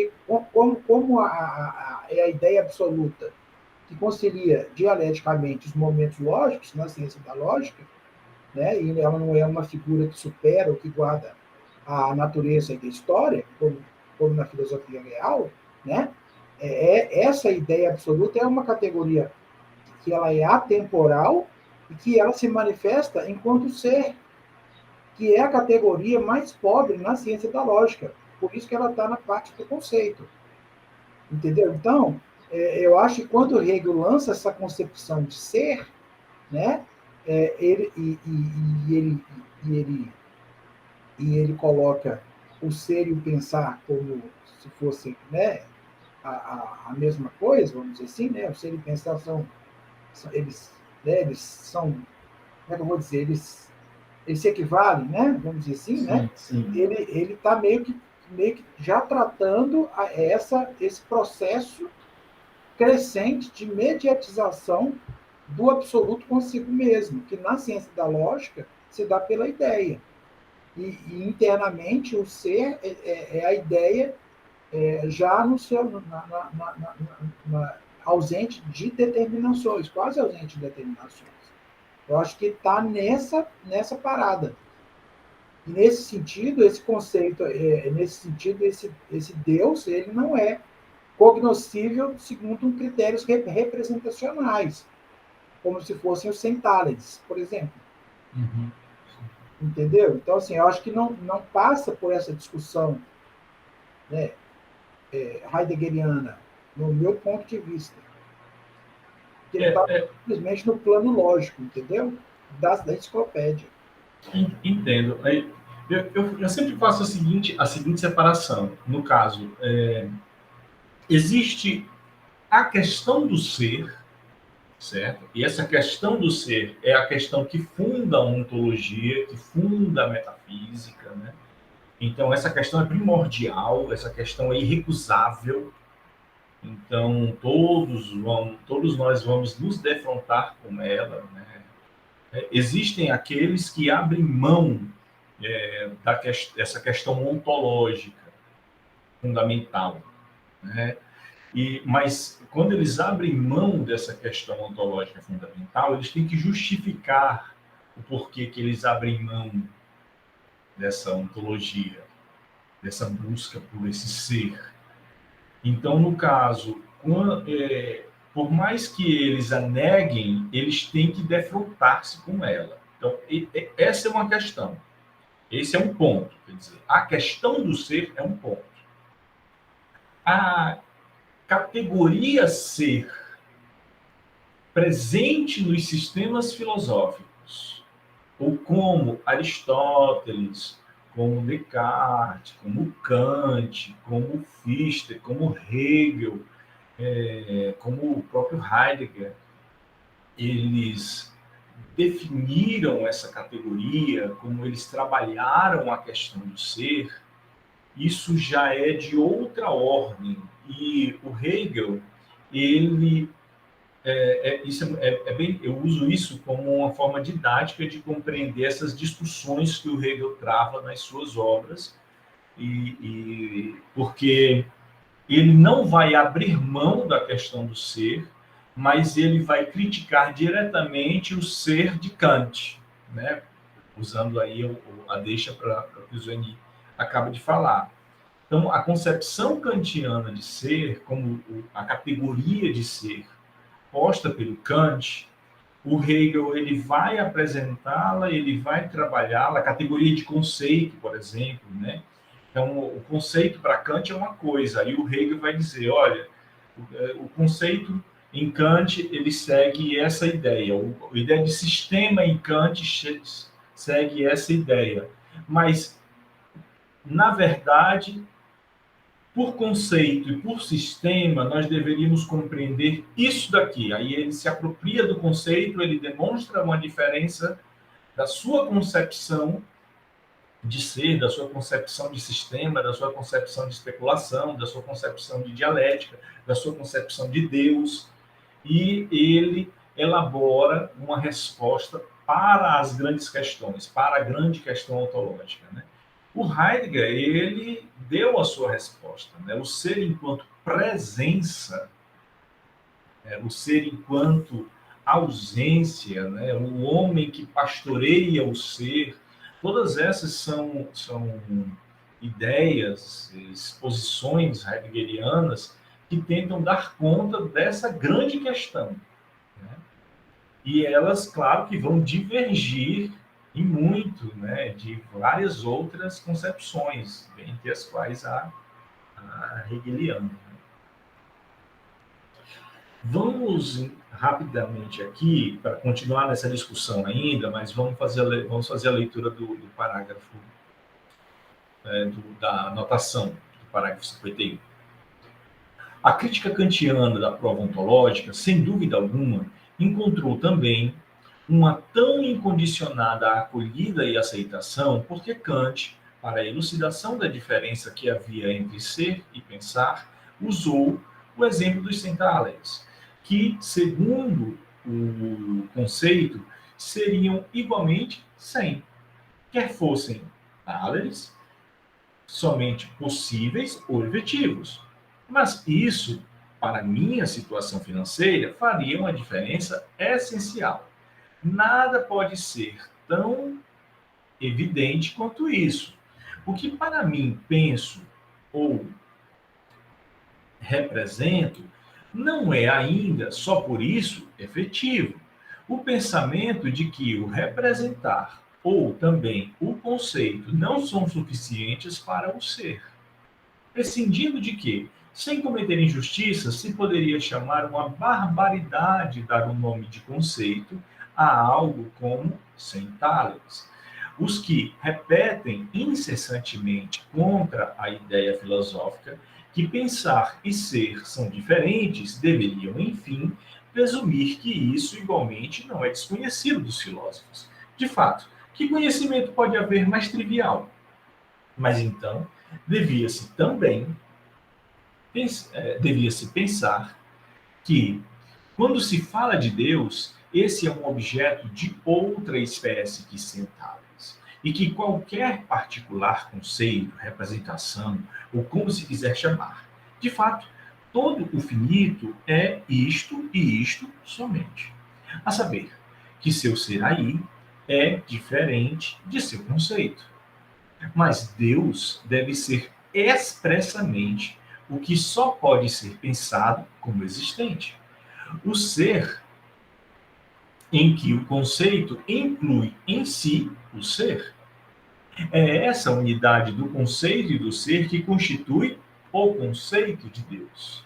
como é a ideia absoluta que concilia dialeticamente os momentos lógicos na ciência da lógica, né, e ela não é uma figura que supera ou que guarda a natureza da história, como na filosofia real, né, essa ideia absoluta é uma categoria que ela é atemporal e que ela se manifesta enquanto ser, que é a categoria mais pobre na ciência da lógica. Por isso que ela está na parte do conceito. Entendeu? Então, eu acho que quando Hegel lança essa concepção de ser, né, ele coloca o ser e o pensar como se fossem, né, a mesma coisa, vamos dizer assim, né? O ser e o pensar eles são, como é que eu vou dizer, eles se equivalem, né? Vamos dizer assim, né? Sim. Ele está meio que já tratando esse processo crescente de mediatização do absoluto consigo mesmo, que na ciência da lógica se dá pela ideia. E internamente o ser é a ideia já no seu ausente de determinações, quase ausente de determinações. Eu acho que está nessa parada. E nesse sentido, esse conceito, esse Deus, ele não é cognoscível segundo critérios representacionais, como se fossem os centálides, por exemplo. Uhum. Entendeu? Então, assim, eu acho que não passa por essa discussão, né, heideggeriana, no meu ponto de vista. Que ele está simplesmente no plano lógico, entendeu? Da enciclopédia. Entendo. Eu sempre faço a seguinte separação. No caso, existe a questão do ser, certo? E essa questão do ser é a questão que funda a ontologia, que funda a metafísica, né? Então, essa questão é primordial, essa questão é irrecusável. Então, todos nós vamos nos defrontar com ela, né? Existem aqueles que abrem mão dessa questão ontológica fundamental, né? Mas quando eles abrem mão dessa questão ontológica fundamental, eles têm que justificar o porquê que eles abrem mão dessa ontologia, dessa busca por esse ser. Então, no caso, por mais que eles a neguem, eles têm que defrontar-se com ela. Então, essa é uma questão. Esse é um ponto. Quer dizer, a questão do ser é um ponto. A categoria ser presente nos sistemas filosóficos, ou como Aristóteles, como Descartes, como Kant, como Fichte, como Hegel, como o próprio Heidegger, eles definiram essa categoria, como eles trabalharam a questão do ser, isso já é de outra ordem. E o Hegel, ele bem, eu uso isso como uma forma didática de compreender essas discussões que o Hegel trava nas suas obras, porque ele não vai abrir mão da questão do ser, mas ele vai criticar diretamente o ser de Kant, né? Usando aí a deixa para o que o Zeni acaba de falar. Então, a concepção kantiana de ser, como a categoria de ser posta pelo Kant, o Hegel ele vai apresentá-la, ele vai trabalhá-la, a categoria de conceito, por exemplo, né? Então, o conceito para Kant é uma coisa, aí o Hegel vai dizer, olha, o conceito em Kant ele segue essa ideia, a ideia de sistema em Kant segue essa ideia, mas na verdade, por conceito e por sistema, nós deveríamos compreender isso daqui. Aí ele se apropria do conceito, ele demonstra uma diferença da sua concepção de ser, da sua concepção de sistema, da sua concepção de especulação, da sua concepção de dialética, da sua concepção de Deus, e ele elabora uma resposta para as grandes questões, para a grande questão ontológica, né? O Heidegger, ele deu a sua resposta, né? O ser enquanto presença, o ser enquanto ausência, né? O homem que pastoreia o ser, todas essas são ideias, exposições heideggerianas que tentam dar conta dessa grande questão, né? E elas, claro, que vão divergir e muito, né, de várias outras concepções, dentre as quais a hegeliana. Vamos rapidamente aqui, para continuar nessa discussão ainda, mas vamos fazer a leitura do parágrafo, da anotação do parágrafo 51. A crítica kantiana da prova ontológica, sem dúvida alguma, encontrou também uma tão incondicionada acolhida e aceitação, porque Kant, para a elucidação da diferença que havia entre ser e pensar, usou o exemplo dos centáleres, que, segundo o conceito, seriam igualmente 100, quer fossem táleres, somente possíveis ou efetivos. Mas isso, para minha situação financeira, faria uma diferença essencial. Nada pode ser tão evidente quanto isso. O que para mim penso ou represento não é ainda, só por isso, efetivo. O pensamento de que o representar ou também o conceito não são suficientes para o ser. Prescindindo de que, sem cometer injustiça, se poderia chamar uma barbaridade dar o nome de conceito a algo como centáleres. Os que repetem incessantemente contra a ideia filosófica que pensar e ser são diferentes deveriam, enfim, presumir que isso igualmente não é desconhecido dos filósofos. De fato, que conhecimento pode haver mais trivial? Mas então, devia-se pensar que, quando se fala de Deus, esse é um objeto de outra espécie que centáleres, e que qualquer particular conceito, representação, ou como se quiser chamar, de fato, todo o finito é isto e isto somente. A saber, que seu ser aí é diferente de seu conceito. Mas Deus deve ser expressamente o que só pode ser pensado como existente. O ser em que o conceito inclui em si o ser. É essa unidade do conceito e do ser que constitui o conceito de Deus.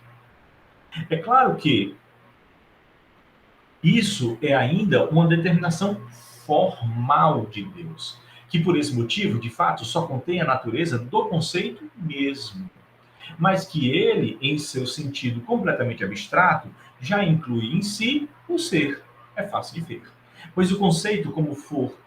É claro que isso é ainda uma determinação formal de Deus, que por esse motivo, de fato, só contém a natureza do conceito mesmo, mas que ele, em seu sentido completamente abstrato, já inclui em si o ser. É fácil de ver. Pois o conceito, como for,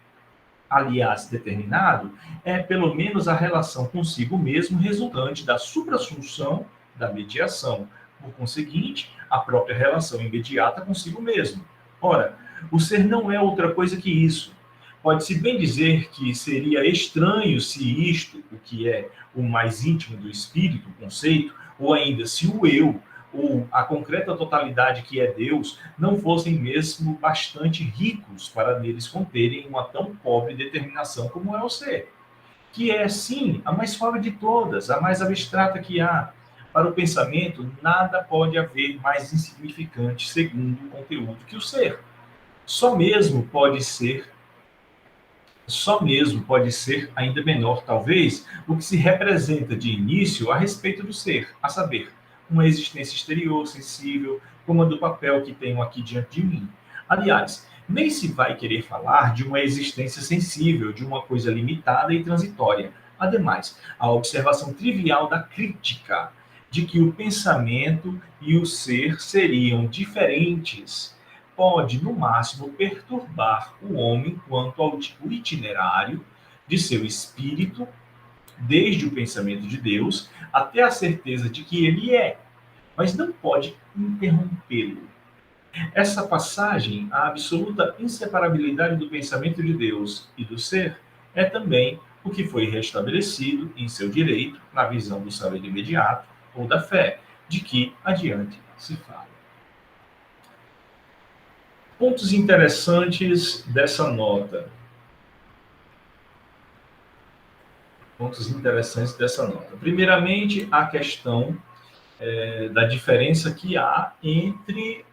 aliás, determinado, é pelo menos a relação consigo mesmo resultante da suprassunção da mediação. Por conseguinte, a própria relação imediata consigo mesmo. Ora, o ser não é outra coisa que isso. Pode-se bem dizer que seria estranho se isto, o que é o mais íntimo do espírito, o conceito, ou ainda se o eu, ou a concreta totalidade que é Deus, não fossem mesmo bastante ricos para neles conterem uma tão pobre determinação como é o ser, que é, sim, a mais suave de todas, a mais abstrata que há. Para o pensamento, nada pode haver mais insignificante, segundo o conteúdo, que o ser. Só mesmo pode ser Só mesmo pode ser ainda menor, talvez, o que se representa de início a respeito do ser, a saber, uma existência exterior, sensível, como a do papel que tenho aqui diante de mim. Aliás, nem se vai querer falar de uma existência sensível, de uma coisa limitada e transitória. Ademais, a observação trivial da crítica de que o pensamento e o ser seriam diferentes pode, no máximo, perturbar o homem quanto ao itinerário de seu espírito, desde o pensamento de Deus até a certeza de que ele é, mas não pode interrompê-lo. Essa passagem, a absoluta inseparabilidade do pensamento de Deus e do ser, é também o que foi restabelecido em seu direito na visão do saber imediato ou da fé, de que adiante se fala. Pontos interessantes dessa nota. Primeiramente, a questão da diferença que há entre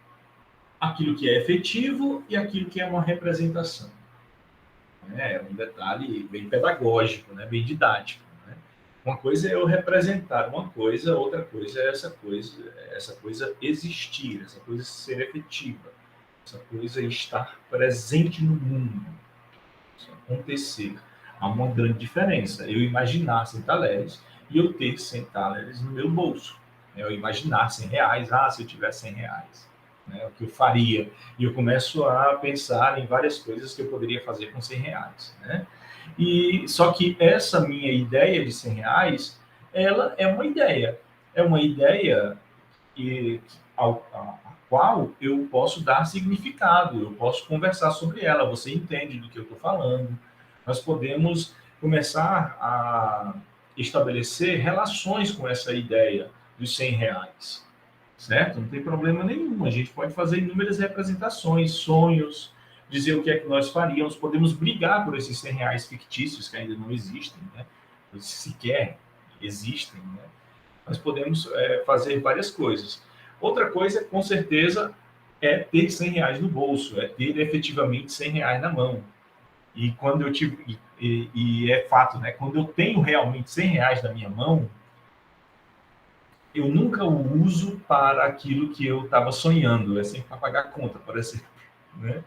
aquilo que é efetivo e aquilo que é uma representação. É um detalhe bem pedagógico, né? Bem didático. Né? Uma coisa é eu representar uma coisa, outra coisa é essa coisa existir, essa coisa ser efetiva. Essa coisa estar presente no mundo, isso acontecer. Há uma grande diferença. Eu imaginar 100 talheres e eu ter 100 talheres no meu bolso. Eu imaginar 100 reais, se eu tivesse 100 reais, né, o que eu faria. E eu começo a pensar em várias coisas que eu poderia fazer com 100 reais. Né? Só que essa minha ideia de 100 reais, ela é uma ideia. É uma ideia que, a qual eu posso dar significado, eu posso conversar sobre ela, você entende do que eu estou falando. Nós podemos começar a estabelecer relações com essa ideia dos 100 reais, certo? Não tem problema nenhum, a gente pode fazer inúmeras representações, sonhos, dizer o que é que nós faríamos, podemos brigar por esses 100 reais fictícios que ainda não existem, né? Sequer existem, né? Nós podemos fazer várias coisas. Outra coisa, com certeza, é ter 100 reais no bolso, é ter efetivamente 100 reais na mão. E quando eu tive, e é fato, né? Quando eu tenho realmente 100 reais na minha mão, eu nunca o uso para aquilo que eu estava sonhando, é sempre para pagar a conta, por exemplo. Né?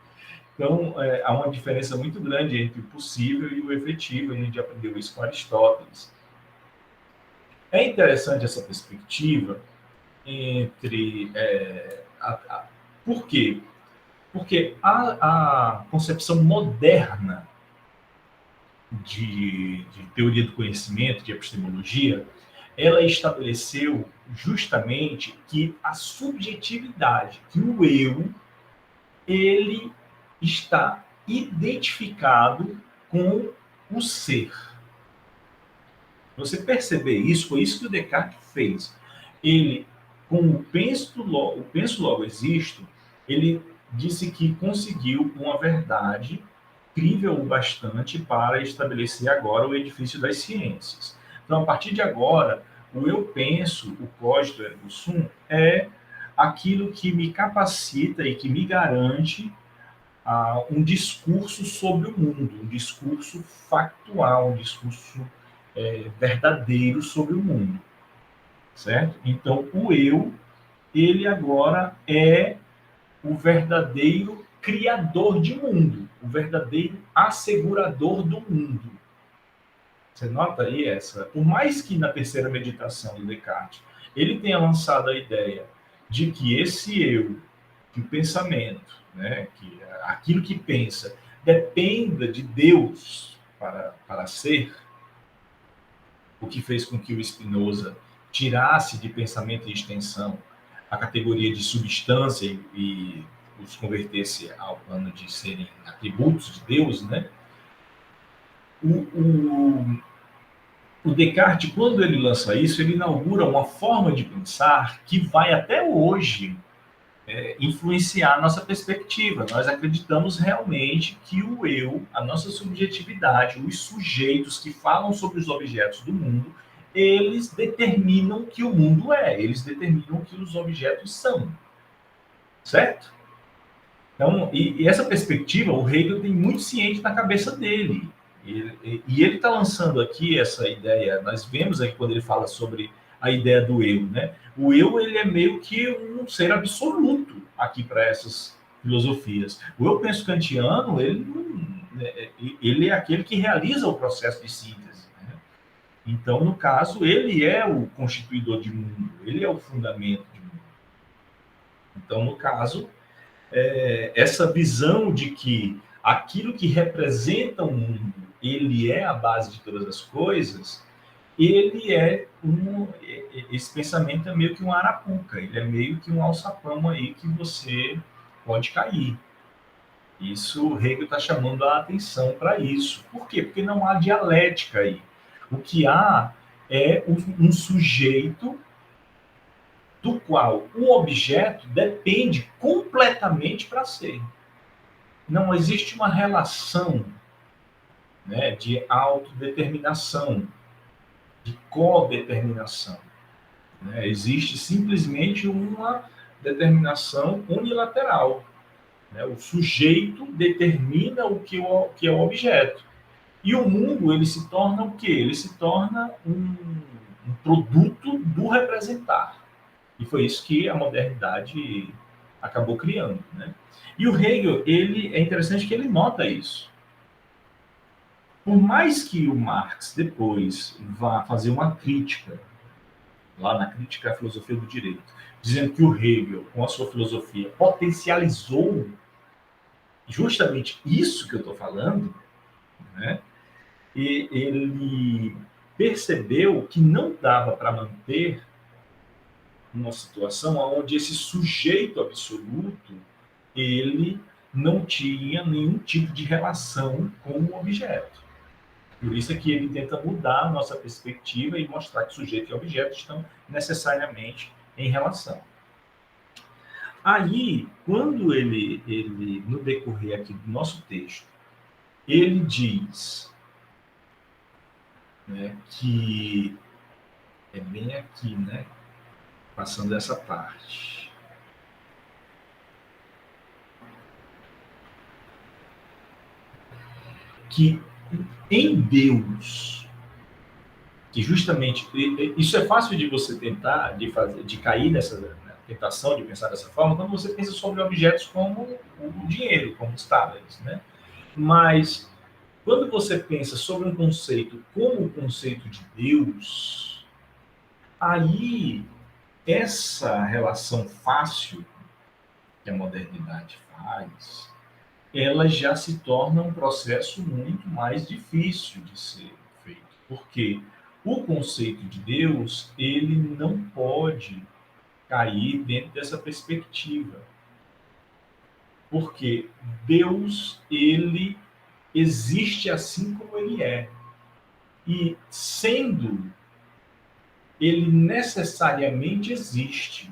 Então, há uma diferença muito grande entre o possível e o efetivo, a gente aprendeu isso com Aristóteles. É interessante essa perspectiva entre... por quê? Porque a concepção moderna de teoria do conhecimento, de epistemologia, ela estabeleceu justamente que a subjetividade, que o eu, ele está identificado com o ser. Você perceber isso, foi isso que o Descartes fez. Ele, com o penso logo existo, ele disse que conseguiu uma verdade incrível o bastante para estabelecer agora o edifício das ciências. Então, a partir de agora, o eu penso, o cogito ergo sum, é aquilo que me capacita e que me garante um discurso sobre o mundo, um discurso factual, um discurso verdadeiro sobre o mundo, certo? Então, o eu, ele agora é o verdadeiro criador de mundo. o verdadeiro assegurador do mundo. Você nota aí essa? Por mais que na terceira meditação do Descartes ele tenha lançado a ideia de que esse eu, que o pensamento, né, que aquilo que pensa, dependa de Deus para ser, o que fez com que o Spinoza tirasse de pensamento e extensão a categoria de substância e os convertesse ao plano de serem atributos de Deus, né? O Descartes, quando ele lança isso, ele inaugura uma forma de pensar que vai até hoje influenciar a nossa perspectiva. Nós acreditamos realmente que o eu, a nossa subjetividade, os sujeitos que falam sobre os objetos do mundo, eles determinam que o mundo é, eles determinam que os objetos são. Certo? Então, e essa perspectiva, o Hegel tem muito ciente na cabeça dele. E ele está lançando aqui essa ideia, nós vemos aqui quando ele fala sobre a ideia do eu, né? O eu, ele é meio que um ser absoluto aqui para essas filosofias. O eu penso kantiano, ele é aquele que realiza o processo de síntese, né? Então, no caso, ele é o constituidor de mundo, ele é o fundamento de mundo. Então, no caso, essa visão de que aquilo que representa o mundo, ele é a base de todas as coisas, esse pensamento é meio que um arapuca, ele é meio que um alçapão aí que você pode cair. Isso, o Hegel está chamando a atenção para isso. Por quê? Porque não há dialética aí. O que há é um sujeito do qual o objeto depende completamente para ser. Não existe uma relação, né, de autodeterminação, de codeterminação, né? Existe simplesmente uma determinação unilateral, né? O sujeito determina o que é o objeto. E o mundo, ele se torna o quê? Ele se torna um produto do representar. E foi isso que a modernidade acabou criando, né? E o Hegel, é interessante que ele nota isso. Por mais que o Marx depois vá fazer uma crítica, lá na crítica à filosofia do direito, dizendo que o Hegel, com a sua filosofia, potencializou justamente isso que eu estou falando, né? E ele percebeu que não dava para manter uma situação onde esse sujeito absoluto, ele não tinha nenhum tipo de relação com o objeto. Por isso é que ele tenta mudar a nossa perspectiva e mostrar que sujeito e objeto estão necessariamente em relação. Aí, quando ele no decorrer aqui do nosso texto, ele diz, né, que é bem aqui, né, passando essa parte, que em Deus, que justamente isso é fácil de você tentar, de cair nessa, né, tentação de pensar dessa forma, quando você pensa sobre objetos como o dinheiro, como os tablets, né? Mas quando você pensa sobre um conceito como o conceito de Deus, aí essa relação fácil que a modernidade faz, ela já se torna um processo muito mais difícil de ser feito. Porque o conceito de Deus, ele não pode cair dentro dessa perspectiva. Porque Deus, ele existe assim como ele é. E sendo, ele necessariamente existe.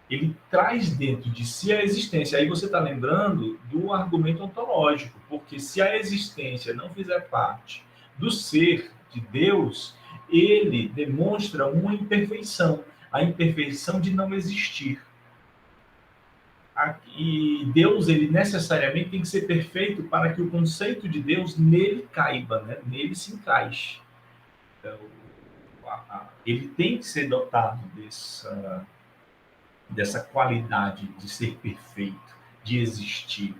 Ele traz dentro de si a existência. Aí você está lembrando do argumento ontológico, porque se a existência não fizer parte do ser de Deus, ele demonstra uma imperfeição, a imperfeição de não existir. E Deus, ele necessariamente tem que ser perfeito para que o conceito de Deus nele caiba, né? Nele se encaixe. Então, ele tem que ser dotado dessa qualidade de ser perfeito, de existir,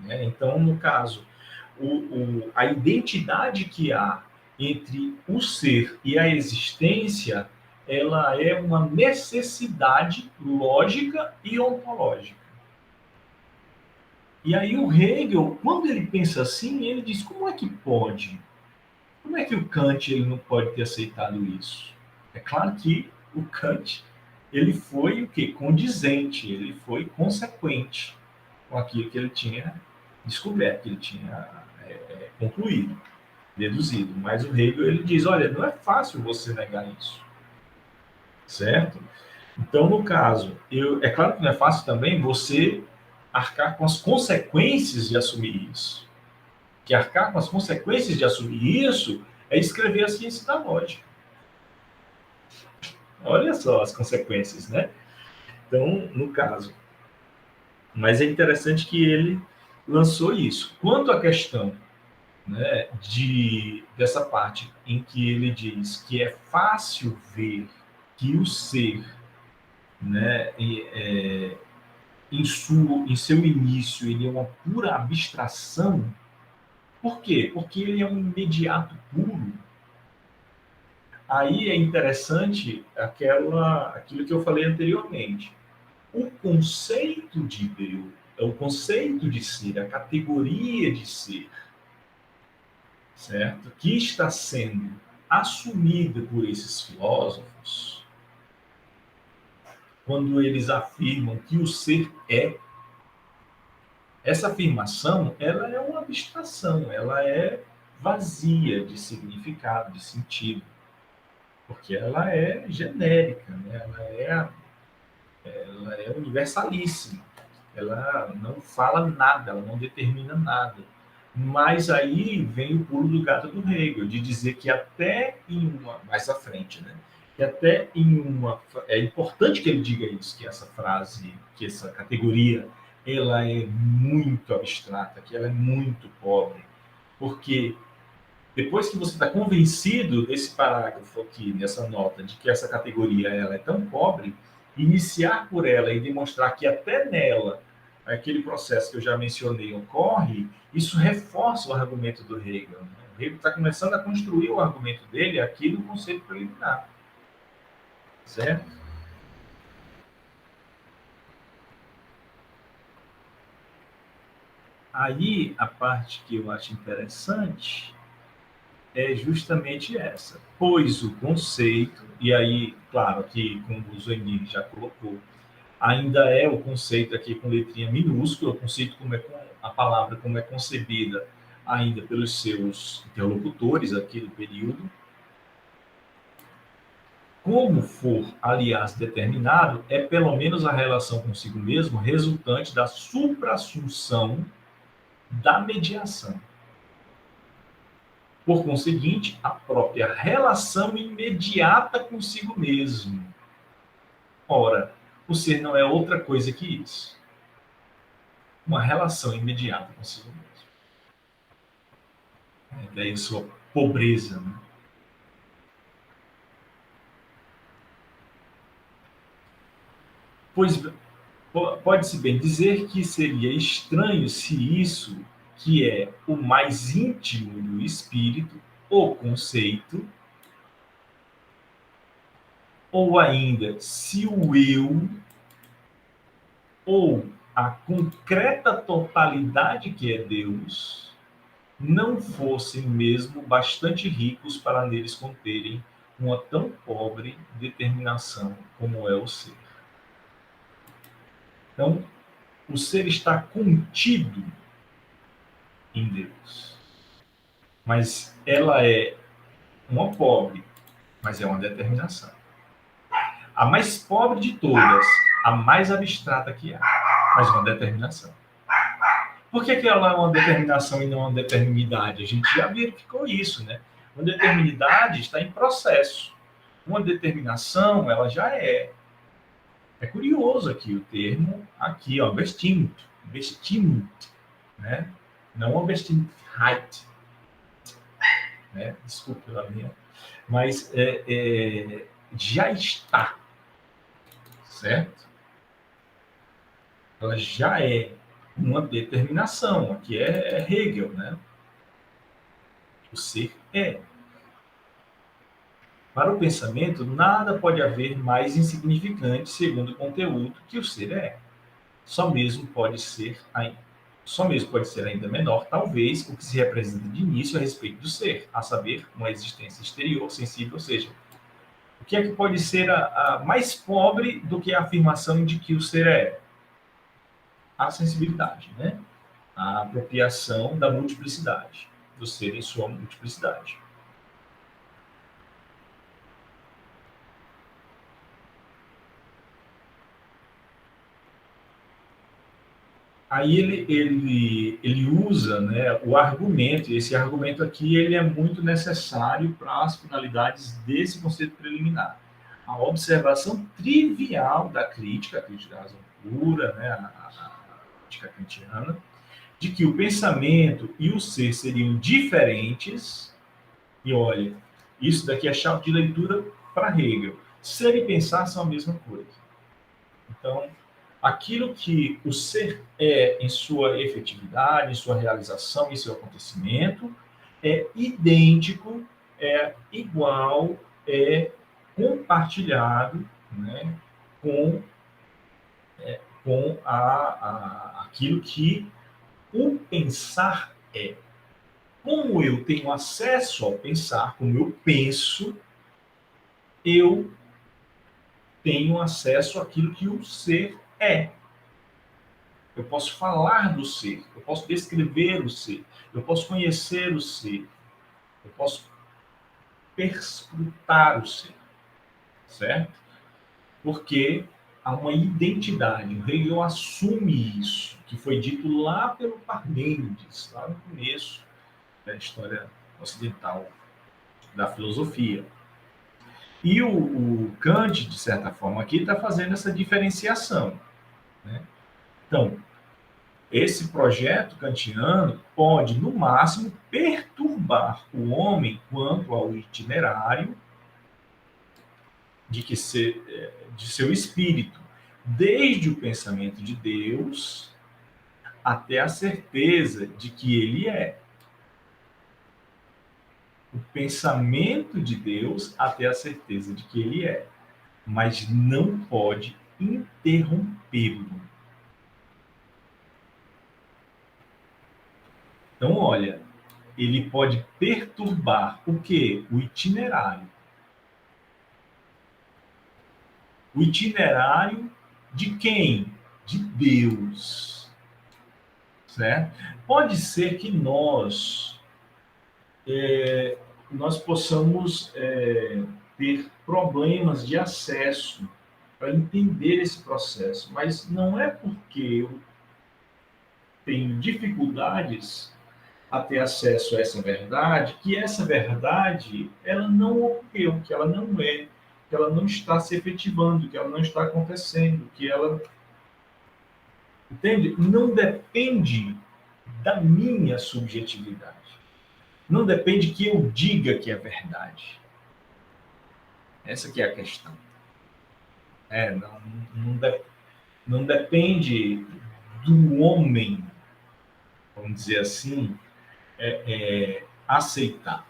né? Então, no caso, a identidade que há entre o ser e a existência, ela é uma necessidade lógica e ontológica. E aí o Hegel, quando ele pensa assim, ele diz, como é que pode? Como é que o Kant ele não pode ter aceitado isso? É claro que o Kant ele foi o quê? Condizente, ele foi consequente com aquilo que ele tinha descoberto, que ele tinha concluído, deduzido. Mas o Hegel ele diz, olha, não é fácil você negar isso, certo? Então, no caso, é claro que não é fácil também você arcar com as consequências de assumir isso. Que arcar com as consequências de assumir isso é escrever a ciência da lógica. Olha só as consequências, né? Então, no caso. Mas é interessante que ele lançou isso. Quanto à questão, né, dessa parte em que ele diz que é fácil ver que o ser, né, em seu início, ele é uma pura abstração. Por quê? Porque ele é um imediato puro. Aí é interessante aquilo que eu falei anteriormente. O conceito de Deus, o conceito de ser, a categoria de ser, certo? Que está sendo assumida por esses filósofos, quando eles afirmam que o ser é, essa afirmação, ela é uma abstração, ela é vazia de significado, de sentido, porque ela é genérica, né? Ela é universalíssima, ela não fala nada, ela não determina nada. Mas aí vem o pulo do gato do Hegel, de dizer que até em uma, mais à frente, né? Que até em uma, é importante que ele diga isso, que essa frase, que essa categoria, ela é muito abstrata, que ela é muito pobre, porque depois que você está convencido desse parágrafo aqui, nessa nota, de que essa categoria ela é tão pobre, iniciar por ela e demonstrar que até nela aquele processo que eu já mencionei ocorre, isso reforça o argumento do Hegel. Né? O Hegel está começando a construir o argumento dele aqui no conceito preliminar. Certo? Aí, a parte que eu acho interessante é justamente essa. Pois o conceito, e aí, claro, que como o Zoenir já colocou, ainda é o conceito aqui com letrinha minúscula, o conceito como a palavra como é concebida ainda pelos seus interlocutores aqui do período. Como for, aliás, determinado, é pelo menos a relação consigo mesmo resultante da suprassunção da mediação. Por conseguinte, a própria relação imediata consigo mesmo. Ora, o ser não é outra coisa que isso. Uma relação imediata consigo mesmo. Daí sua pobreza. Né? Pois pode-se bem dizer que seria estranho se isso, que é o mais íntimo do espírito, o conceito, ou ainda se o eu, ou a concreta totalidade que é Deus, não fossem mesmo bastante ricos para neles conterem uma tão pobre determinação como é o ser. Então, o ser está contido em Deus, mas ela é uma pobre, mas é uma determinação. A mais pobre de todas, a mais abstrata que há, mas uma determinação. Por que ela é uma determinação e não uma determinidade? A gente já verificou isso, né? Uma determinidade está em processo. Uma determinação, ela já é. É curioso aqui o termo, aqui, ó, bestimmt, né? Não Bestimtheit, né? Desculpe pela minha, mas já está, certo? Ela já é. uma determinação. Aqui é Hegel, né? O ser é. Para o pensamento, nada pode haver mais insignificante, segundo o conteúdo, que o ser é. Só mesmo pode ser ainda menor, talvez, o que se representa de início a respeito do ser, a saber, uma existência exterior, sensível, ou seja, o que é que pode ser a mais pobre do que a afirmação de que o ser é? A sensibilidade, né? A apropriação da multiplicidade, do ser em sua multiplicidade. Aí ele usa, né, o argumento, e esse argumento aqui ele é muito necessário para as finalidades desse conceito preliminar. A observação trivial da crítica, a crítica da razão pura, né, a crítica kantiana, de que o pensamento e o ser seriam diferentes, e olha, isso daqui é chave de leitura para Hegel. Ser e pensar são a mesma coisa. Então, aquilo que o ser é em sua efetividade, em sua realização, em seu acontecimento, é idêntico, é igual, é compartilhado, né, com, aquilo que o pensar é. Como eu tenho acesso ao pensar, como eu penso, eu tenho acesso àquilo que o ser é. Eu posso falar do ser, eu posso descrever o ser, eu posso conhecer o ser, eu posso perscrutar o ser, certo? Porque há uma identidade, o Hegel assume isso, que foi dito lá pelo Parmênides, lá no começo da história ocidental da filosofia. E o Kant, de certa forma, aqui está fazendo essa diferenciação, né? Então, esse projeto kantiano pode, no máximo, perturbar o homem quanto ao itinerário de seu espírito, desde o pensamento de Deus até a certeza de que ele é. O pensamento de Deus até a certeza de que ele é, mas não pode interrompê-lo. Então, olha, ele pode perturbar o quê? O itinerário. O itinerário de quem? De Deus. Certo? Pode ser que nós possamos ter problemas de acesso para entender esse processo, mas não é porque eu tenho dificuldades a ter acesso a essa verdade, que essa verdade ela não ocorreu, que ela não é, que ela não está se efetivando, que ela não está acontecendo, que ela... Entende? Não depende da minha subjetividade. Não depende que eu diga que é verdade. Essa que é a questão. Não depende do homem, vamos dizer assim, aceitar.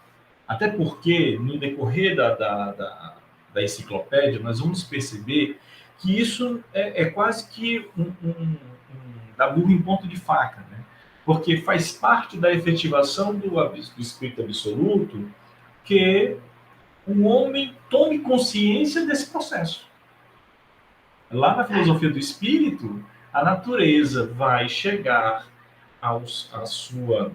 Até porque, no decorrer da enciclopédia, nós vamos perceber que isso é quase que da burro em ponto de faca, né? Porque faz parte da efetivação do espírito absoluto que o homem tome consciência desse processo. Lá na filosofia do espírito, a natureza vai chegar à sua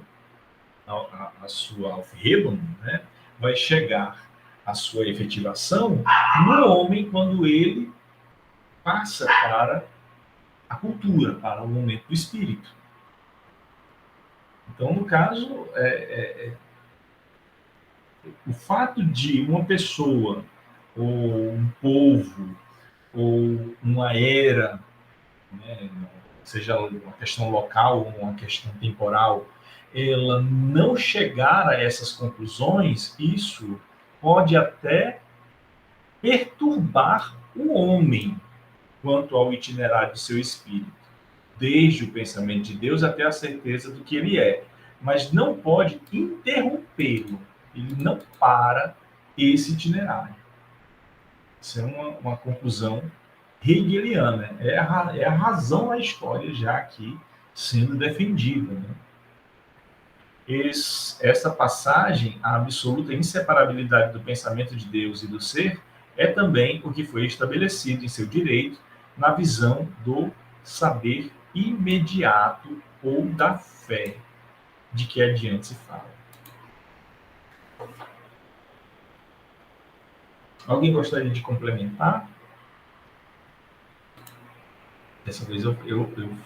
Aufhebung, né? Vai chegar à sua efetivação no homem quando ele passa para a cultura, para o momento do espírito. Então, no caso, o fato de uma pessoa, ou um povo, ou uma era, né, seja uma questão local ou uma questão temporal, ela não chegar a essas conclusões, isso pode até perturbar o homem quanto ao itinerário do seu espírito. desde o pensamento de Deus até a certeza do que ele é, mas não pode interrompê-lo. Ele não para esse itinerário. Isso é uma conclusão hegeliana. É a razão da história já aqui sendo defendida. Né? Essa passagem, a absoluta inseparabilidade do pensamento de Deus e do ser, é também o que foi estabelecido em seu direito na visão do saber imediato ou da fé, de que adiante se fala. Alguém gostaria de complementar? Dessa vez eu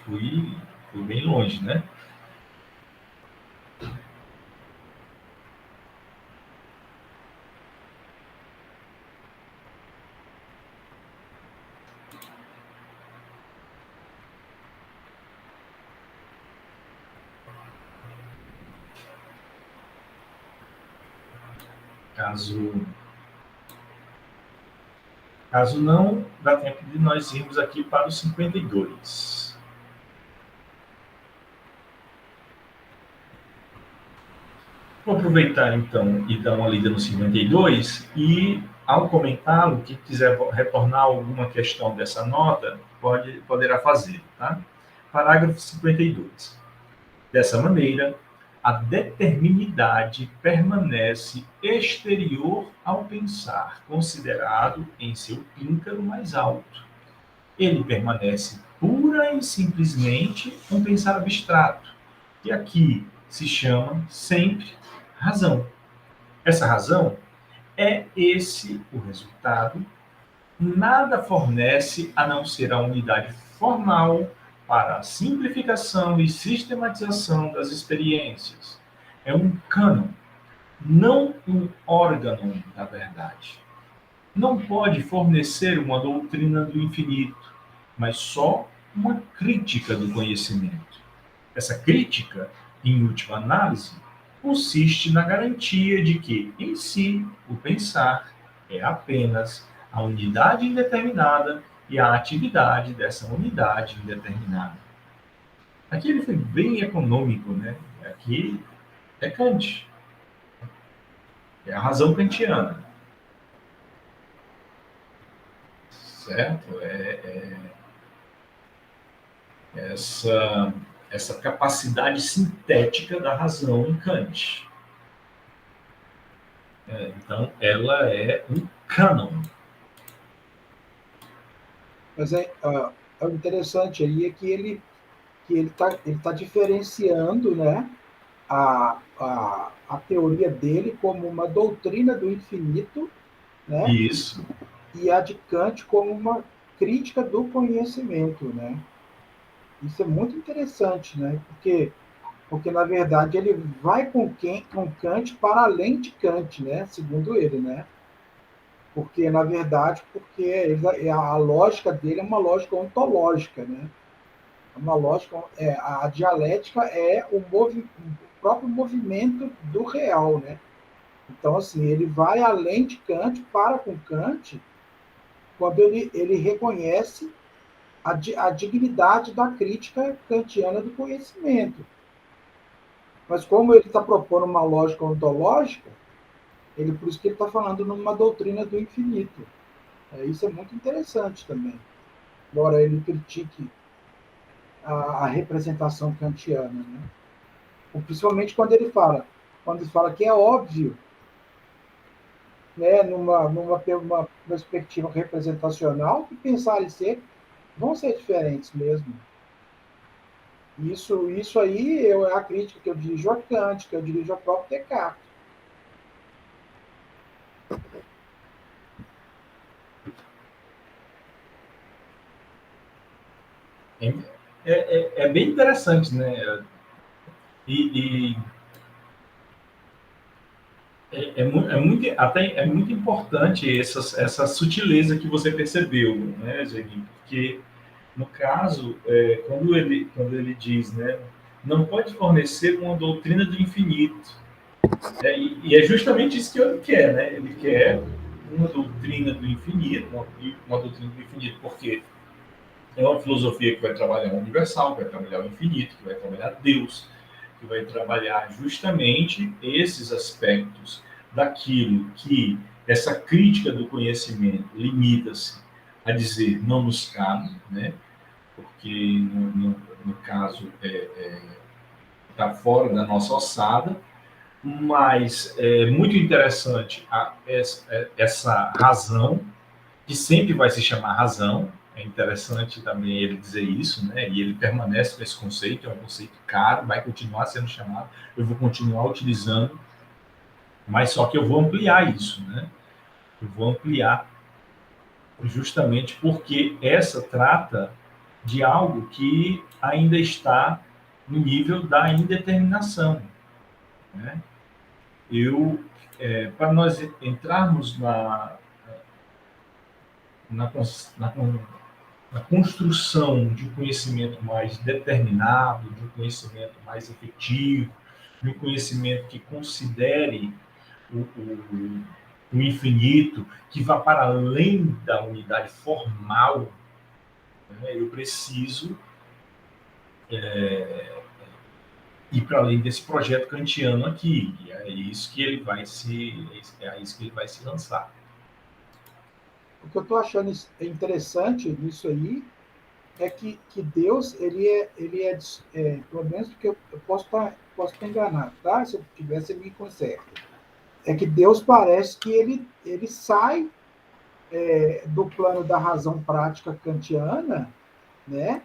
fui bem longe, né? Caso não, dá tempo de nós irmos aqui para o 52. Vou aproveitar, então, e dar uma lida no 52 e, ao comentá-lo, quem quiser retornar alguma questão dessa nota, poderá fazer, tá? Parágrafo 52. Dessa maneira, a determinidade permanece exterior ao pensar, considerado em seu píncaro mais alto. Ele permanece pura e simplesmente um pensar abstrato, que aqui se chama sempre razão. Essa razão é esse o resultado, nada fornece a não ser a unidade formal para a simplificação e sistematização das experiências. É um cânon, não um órgão da verdade. Não pode fornecer uma doutrina do infinito, mas só uma crítica do conhecimento. Essa crítica, em última análise, consiste na garantia de que, em si, o pensar é apenas a unidade indeterminada e a atividade dessa unidade indeterminada. Aqui ele foi bem econômico, né? Aqui é Kant. É a razão kantiana. Certo? Essa capacidade sintética da razão em Kant. Então, ela é um cânon. Mas o interessante aí é que ele tá diferenciando, né, a teoria dele como uma doutrina do infinito, né, Isso. e a de Kant como uma crítica do conhecimento, né? Isso é muito interessante, né? Porque na verdade ele vai com Kant para além de Kant, né? Segundo ele, né? Porque na verdade, a lógica dele é uma lógica ontológica, né? Uma lógica, a dialética é o próprio movimento do real, né? Então assim, ele vai além de Kant, para com Kant, quando ele reconhece a dignidade da crítica kantiana do conhecimento. Mas como ele está propondo uma lógica ontológica, por isso que ele está falando numa doutrina do infinito. Isso é muito interessante também. Embora ele critique a representação kantiana, né? Principalmente quando ele fala que é óbvio, né, numa perspectiva representacional, que pensar e ser vão ser diferentes mesmo. Isso aí é a crítica que eu dirijo a Kant, que eu dirijo ao próprio Descartes. É bem interessante, né? E é muito importante essa sutileza que você percebeu, né, Zeni? Porque, no caso, quando ele diz, né, não pode fornecer uma doutrina do infinito. E é justamente isso que ele quer, né? Ele quer uma doutrina do infinito, uma doutrina do infinito, porque É uma filosofia que vai trabalhar o universal, que vai trabalhar o infinito, que vai trabalhar Deus, que vai trabalhar justamente esses aspectos daquilo que essa crítica do conhecimento limita-se a dizer não nos cabe, né? Porque no caso está fora da nossa alçada, mas é muito interessante essa razão, que sempre vai se chamar razão. É interessante também ele dizer isso, né? E ele permanece com esse conceito, é um conceito caro, vai continuar sendo chamado, eu vou continuar utilizando, mas só que eu vou ampliar isso, né? Eu vou ampliar justamente porque essa trata de algo que ainda está no nível da indeterminação, né? Para nós entrarmos na, na, na construção de um conhecimento mais determinado, de um conhecimento mais efetivo, de um conhecimento que considere o infinito, que vá para além da unidade formal, né? Eu preciso ir para além desse projeto kantiano aqui, e é isso que ele vai se lançar. O que eu estou achando interessante nisso aí é que Deus, pelo menos porque eu posso estar enganado, tá? Se eu tiver, você me conserta. É que Deus parece que ele sai do plano da razão prática kantiana, né?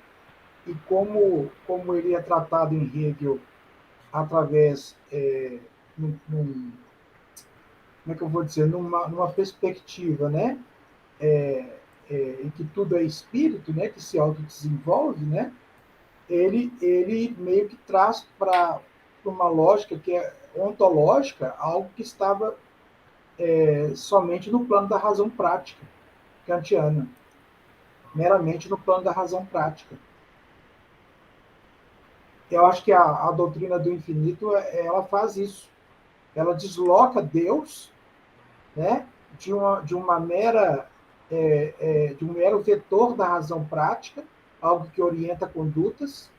E como ele é tratado em Hegel através, como é que eu vou dizer, numa perspectiva, né? Em que tudo é espírito, né? Que se autodesenvolve, né? Ele meio que traz para uma lógica que é ontológica algo que estava somente no plano da razão prática kantiana, meramente no plano da razão prática. Eu acho que a doutrina do infinito ela faz isso. Ela desloca Deus, né, de uma mera de um mero vetor da razão prática, algo que orienta condutas,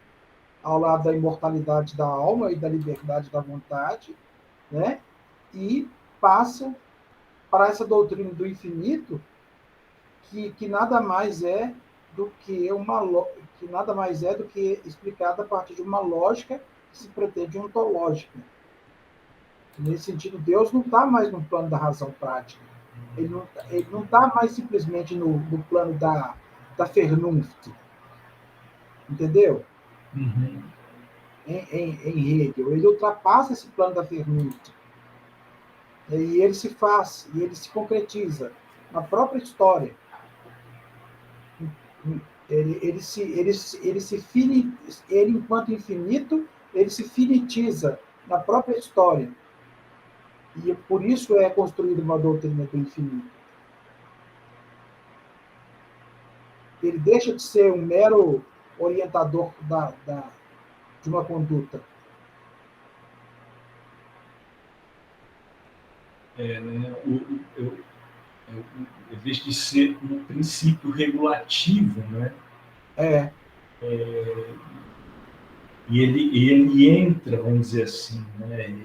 ao lado da imortalidade da alma e da liberdade da vontade, né, e passa para essa doutrina do infinito, que nada mais é do que explicada a partir de uma lógica que se pretende ontológica. Nesse sentido, Deus não está mais no plano da razão prática. Ele não está mais simplesmente no plano da Vernunft. Entendeu? Uhum. Em Hegel. Ele ultrapassa esse plano da Vernunft. E ele se concretiza na própria história. Ele, enquanto infinito, ele se finitiza na própria história. E por isso é construída uma doutrina do infinito. Ele deixa de ser um mero orientador de uma conduta. Né, deixa de ser um princípio regulativo, né? E ele entra, vamos dizer assim, né?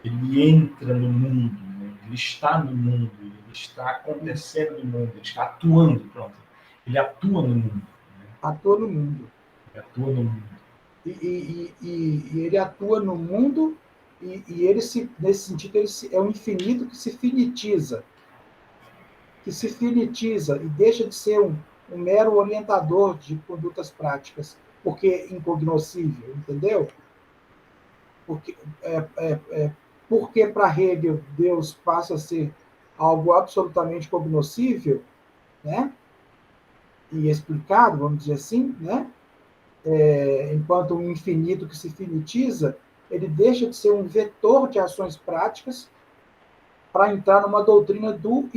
Ele entra no mundo, né? Ele está no mundo, ele está acontecendo no mundo, ele está atuando, pronto. Ele atua no mundo. Né? Atua no mundo. Ele atua no mundo. E ele atua no mundo e ele nesse sentido, é um infinito que se finitiza. E deixa de ser um mero orientador de condutas práticas, porque é incognoscível, entendeu? Porque para Hegel Deus passa a ser algo absolutamente cognoscível, né? E explicado, vamos dizer assim, né? Enquanto um infinito que se finitiza, ele deixa de ser um vetor de ações práticas para entrar numa doutrina do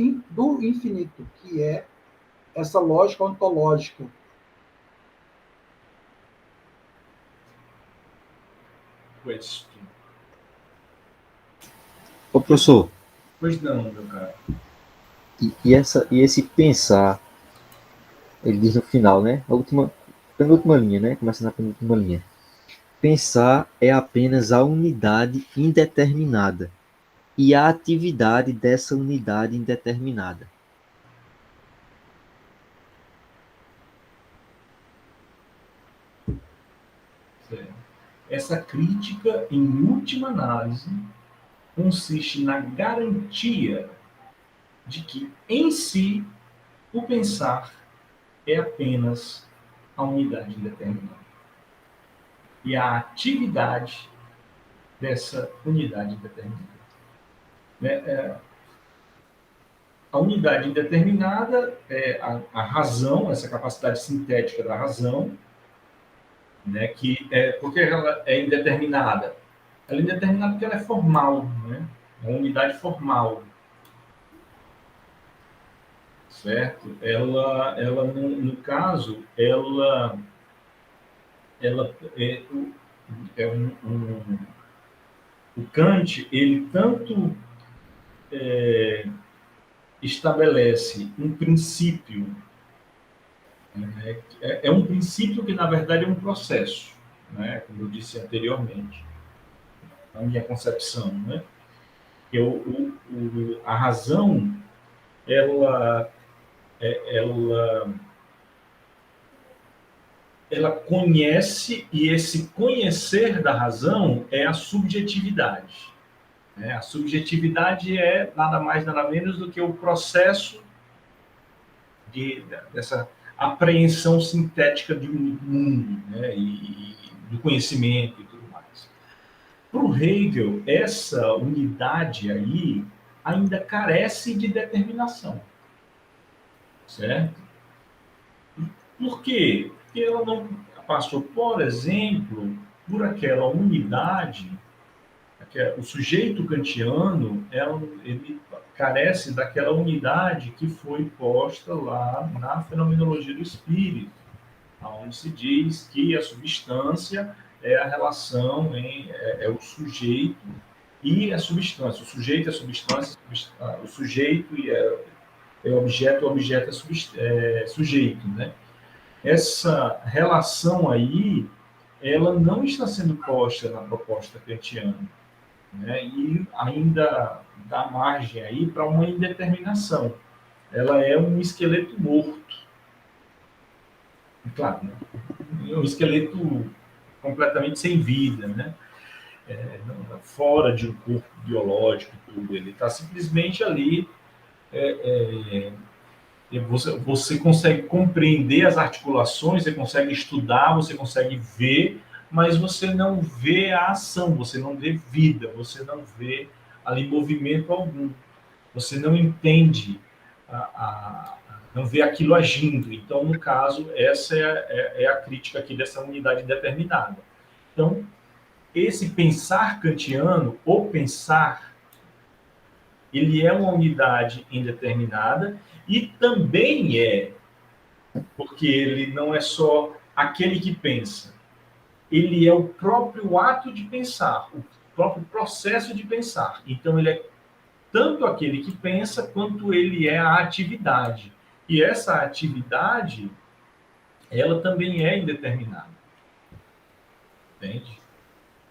infinito, que é essa lógica ontológica. Questo. Ô, professor. Pois não, meu cara. E esse pensar Ele diz no final, né? Penúltima linha, né? Começa na penúltima linha. Pensar é apenas a unidade indeterminada e a atividade dessa unidade indeterminada. Essa crítica, em última análise, consiste na garantia de que, em si, o pensar é apenas a unidade indeterminada. E a atividade dessa unidade indeterminada. A unidade indeterminada é a razão, essa capacidade sintética da razão, né, por que ela é indeterminada? Ela é indeterminada porque ela é formal, né? É uma unidade formal, certo? Ela no caso, ela é o Kant, ele tanto estabelece um princípio, né? É um princípio que, na verdade, é um processo, né? Como eu disse anteriormente, a minha concepção, né? Que a razão, ela, ela, ela conhece, e esse conhecer da razão é a subjetividade. Né? A subjetividade é nada mais, nada menos do que o processo dessa apreensão sintética de um mundo, né? E do conhecimento e tudo mais. Para o Hegel, essa unidade aí ainda carece de determinação, certo? Por quê? Porque ela não passou, por exemplo, por aquela unidade, o sujeito kantiano, ele carece daquela unidade que foi posta lá na fenomenologia do espírito, onde se diz que a substância é a relação é o sujeito e a substância. O sujeito é a substância, o sujeito é o objeto é sujeito, né? Essa relação aí, ela não está sendo posta na proposta kantiana, né? E ainda dá margem aí para uma indeterminação. Ela é um esqueleto morto. Claro, né? É um esqueleto completamente sem vida, né? Fora de um corpo biológico e tudo. Ele está simplesmente ali. Você consegue compreender as articulações, você consegue estudar, você consegue ver, mas você não vê a ação, você não vê vida, você não vê ali movimento algum. Você não entende, não vê aquilo agindo. Então, no caso, essa é a crítica aqui dessa unidade determinada. Então, esse pensar kantiano, ou pensar, ele é uma unidade indeterminada e também porque ele não é só aquele que pensa, ele é o próprio ato de pensar, o próprio processo de pensar. Então, ele é tanto aquele que pensa, quanto ele é a atividade. E essa atividade, ela também é indeterminada. Entende?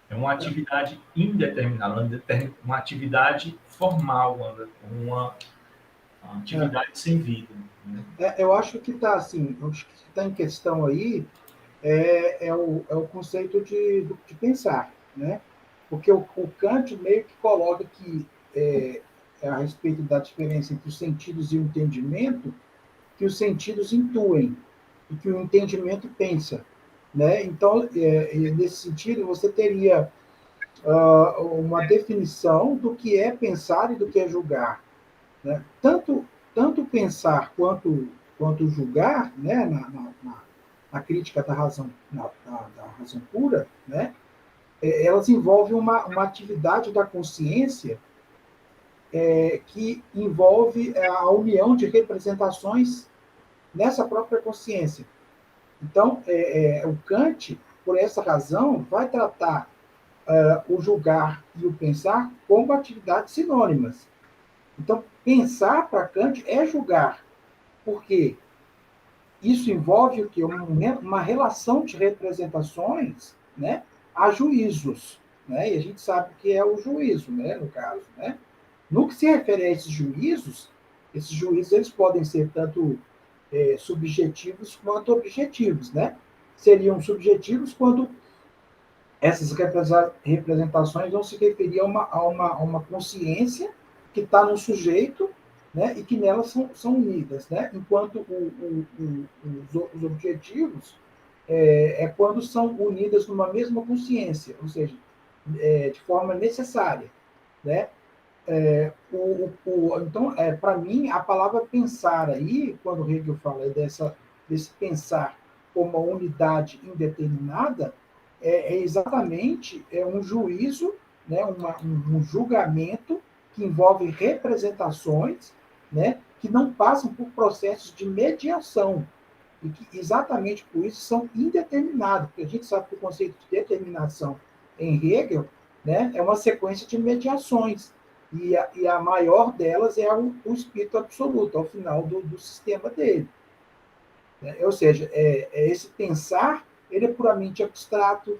É uma atividade indeterminada, uma atividade formal, uma atividade sem vida. Né? Eu acho que está assim, acho que está em questão aí o conceito de pensar, né? Porque o Kant meio que coloca que a respeito da diferença entre os sentidos e o entendimento, que os sentidos intuem e que o entendimento pensa, né? Então, nesse sentido, você teria uma definição do que é pensar e do que é julgar, né? Tanto pensar quanto julgar, né? Na crítica da razão, da razão pura, né? Elas envolvem uma atividade da consciência que envolve a união de representações nessa própria consciência. Então, o Kant, por essa razão, vai tratar o julgar e o pensar como atividades sinônimas. Então, pensar para Kant é julgar. Por quê? isso envolve o quê? Uma relação de representações, né, a juízos, né? E a gente sabe o que é o juízo, né, no caso, né? No que se refere a esses juízos eles podem ser tanto subjetivos quanto objetivos, né? Seriam subjetivos quando essas representações vão se referir a uma consciência que está no sujeito, né, e que nelas são unidas, né? Enquanto os objetivos quando são unidas numa mesma consciência, ou seja, de forma necessária, né? Então, para mim, a palavra pensar aí, quando Hegel fala desse pensar como uma unidade indeterminada, exatamente um juízo, né, um julgamento que envolve representações, né, que não passam por processos de mediação, e que exatamente por isso são indeterminados, porque a gente sabe que o conceito de determinação em Hegel, né, é uma sequência de mediações, e a maior delas é o espírito absoluto, ao final do sistema dele. Né? Ou seja, esse pensar, ele é puramente abstrato,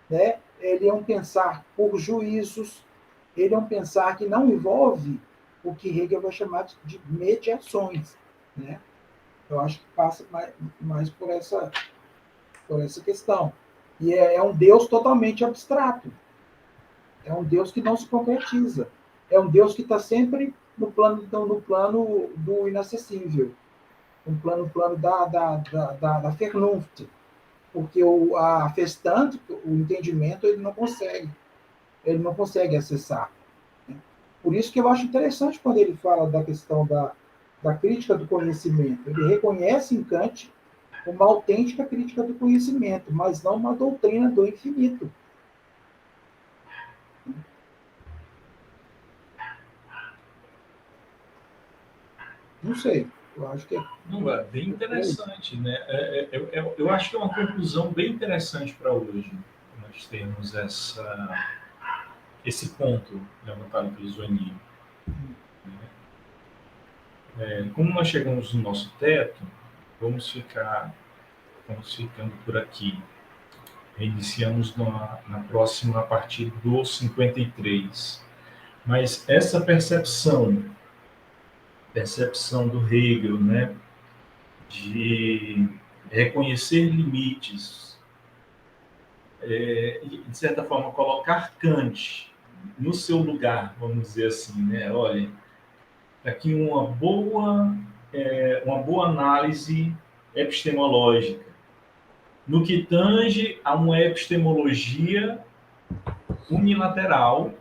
né? Ele é um pensar por juízos, ele é um pensar que não envolve o que Hegel vai chamar de mediações. Né? Eu acho que passa mais por essa questão. E é um Deus totalmente abstrato. É um Deus que não se concretiza. É um Deus que está sempre no plano do inacessível, no plano da Vernunft, porque a Verstand, o entendimento, ele não consegue acessar. Né? Por isso que eu acho interessante quando ele fala da questão da crítica do conhecimento. Ele reconhece em Kant uma autêntica crítica do conhecimento, mas não uma doutrina do infinito. Não sei, eu acho que Não, é bem interessante, né? Eu acho que é uma conclusão bem interessante para hoje, nós temos esse ponto levantado pelo Zoini. Como nós chegamos no nosso teto, vamos ficando por aqui. Reiniciamos na próxima, a partir do 53. Mas essa percepção do Hegel, né, de reconhecer limites, de certa forma, colocar Kant no seu lugar, vamos dizer assim, né? Olha, aqui uma boa análise epistemológica, no que tange a uma epistemologia unilateral,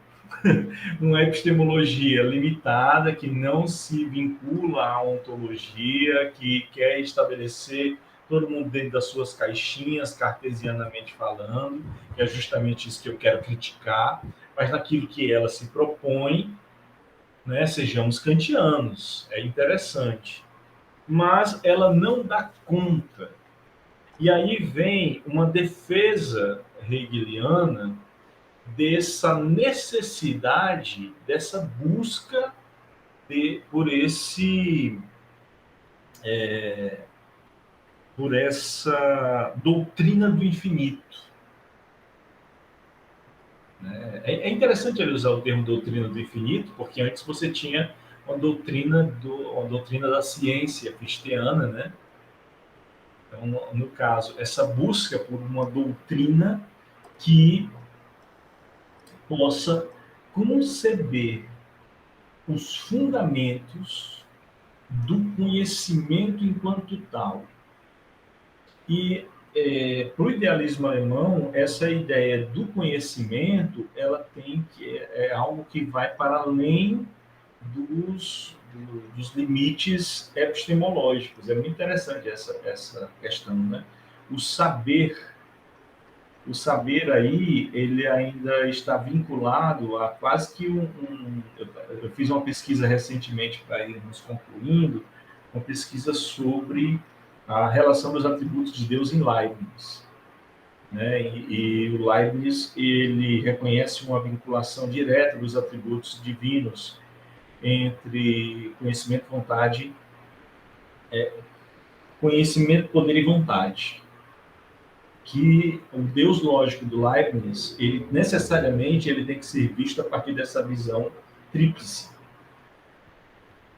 uma epistemologia limitada, que não se vincula à ontologia, que quer estabelecer todo mundo dentro das suas caixinhas, cartesianamente falando, que é justamente isso que eu quero criticar, mas naquilo que ela se propõe, né, sejamos kantianos, é interessante. Mas ela não dá conta. E aí vem uma defesa hegeliana dessa necessidade, dessa busca por essa doutrina do infinito. Né? É interessante ele usar o termo doutrina do infinito, porque antes você tinha uma doutrina da ciência cristiana, né? Então, no caso, essa busca por uma doutrina que possa conceber os fundamentos do conhecimento enquanto tal. E para o idealismo alemão, essa ideia do conhecimento, ela é algo que vai para além dos limites epistemológicos. É muito interessante essa questão, né? O saber aí, ele ainda está vinculado a quase que eu fiz uma pesquisa recentemente para irmos concluindo, uma pesquisa sobre a relação dos atributos de Deus em Leibniz. Né? E o Leibniz, ele reconhece uma vinculação direta dos atributos divinos entre conhecimento, vontade conhecimento, poder e vontade. Que o Deus lógico do Leibniz, ele necessariamente ele tem que ser visto a partir dessa visão tríplice,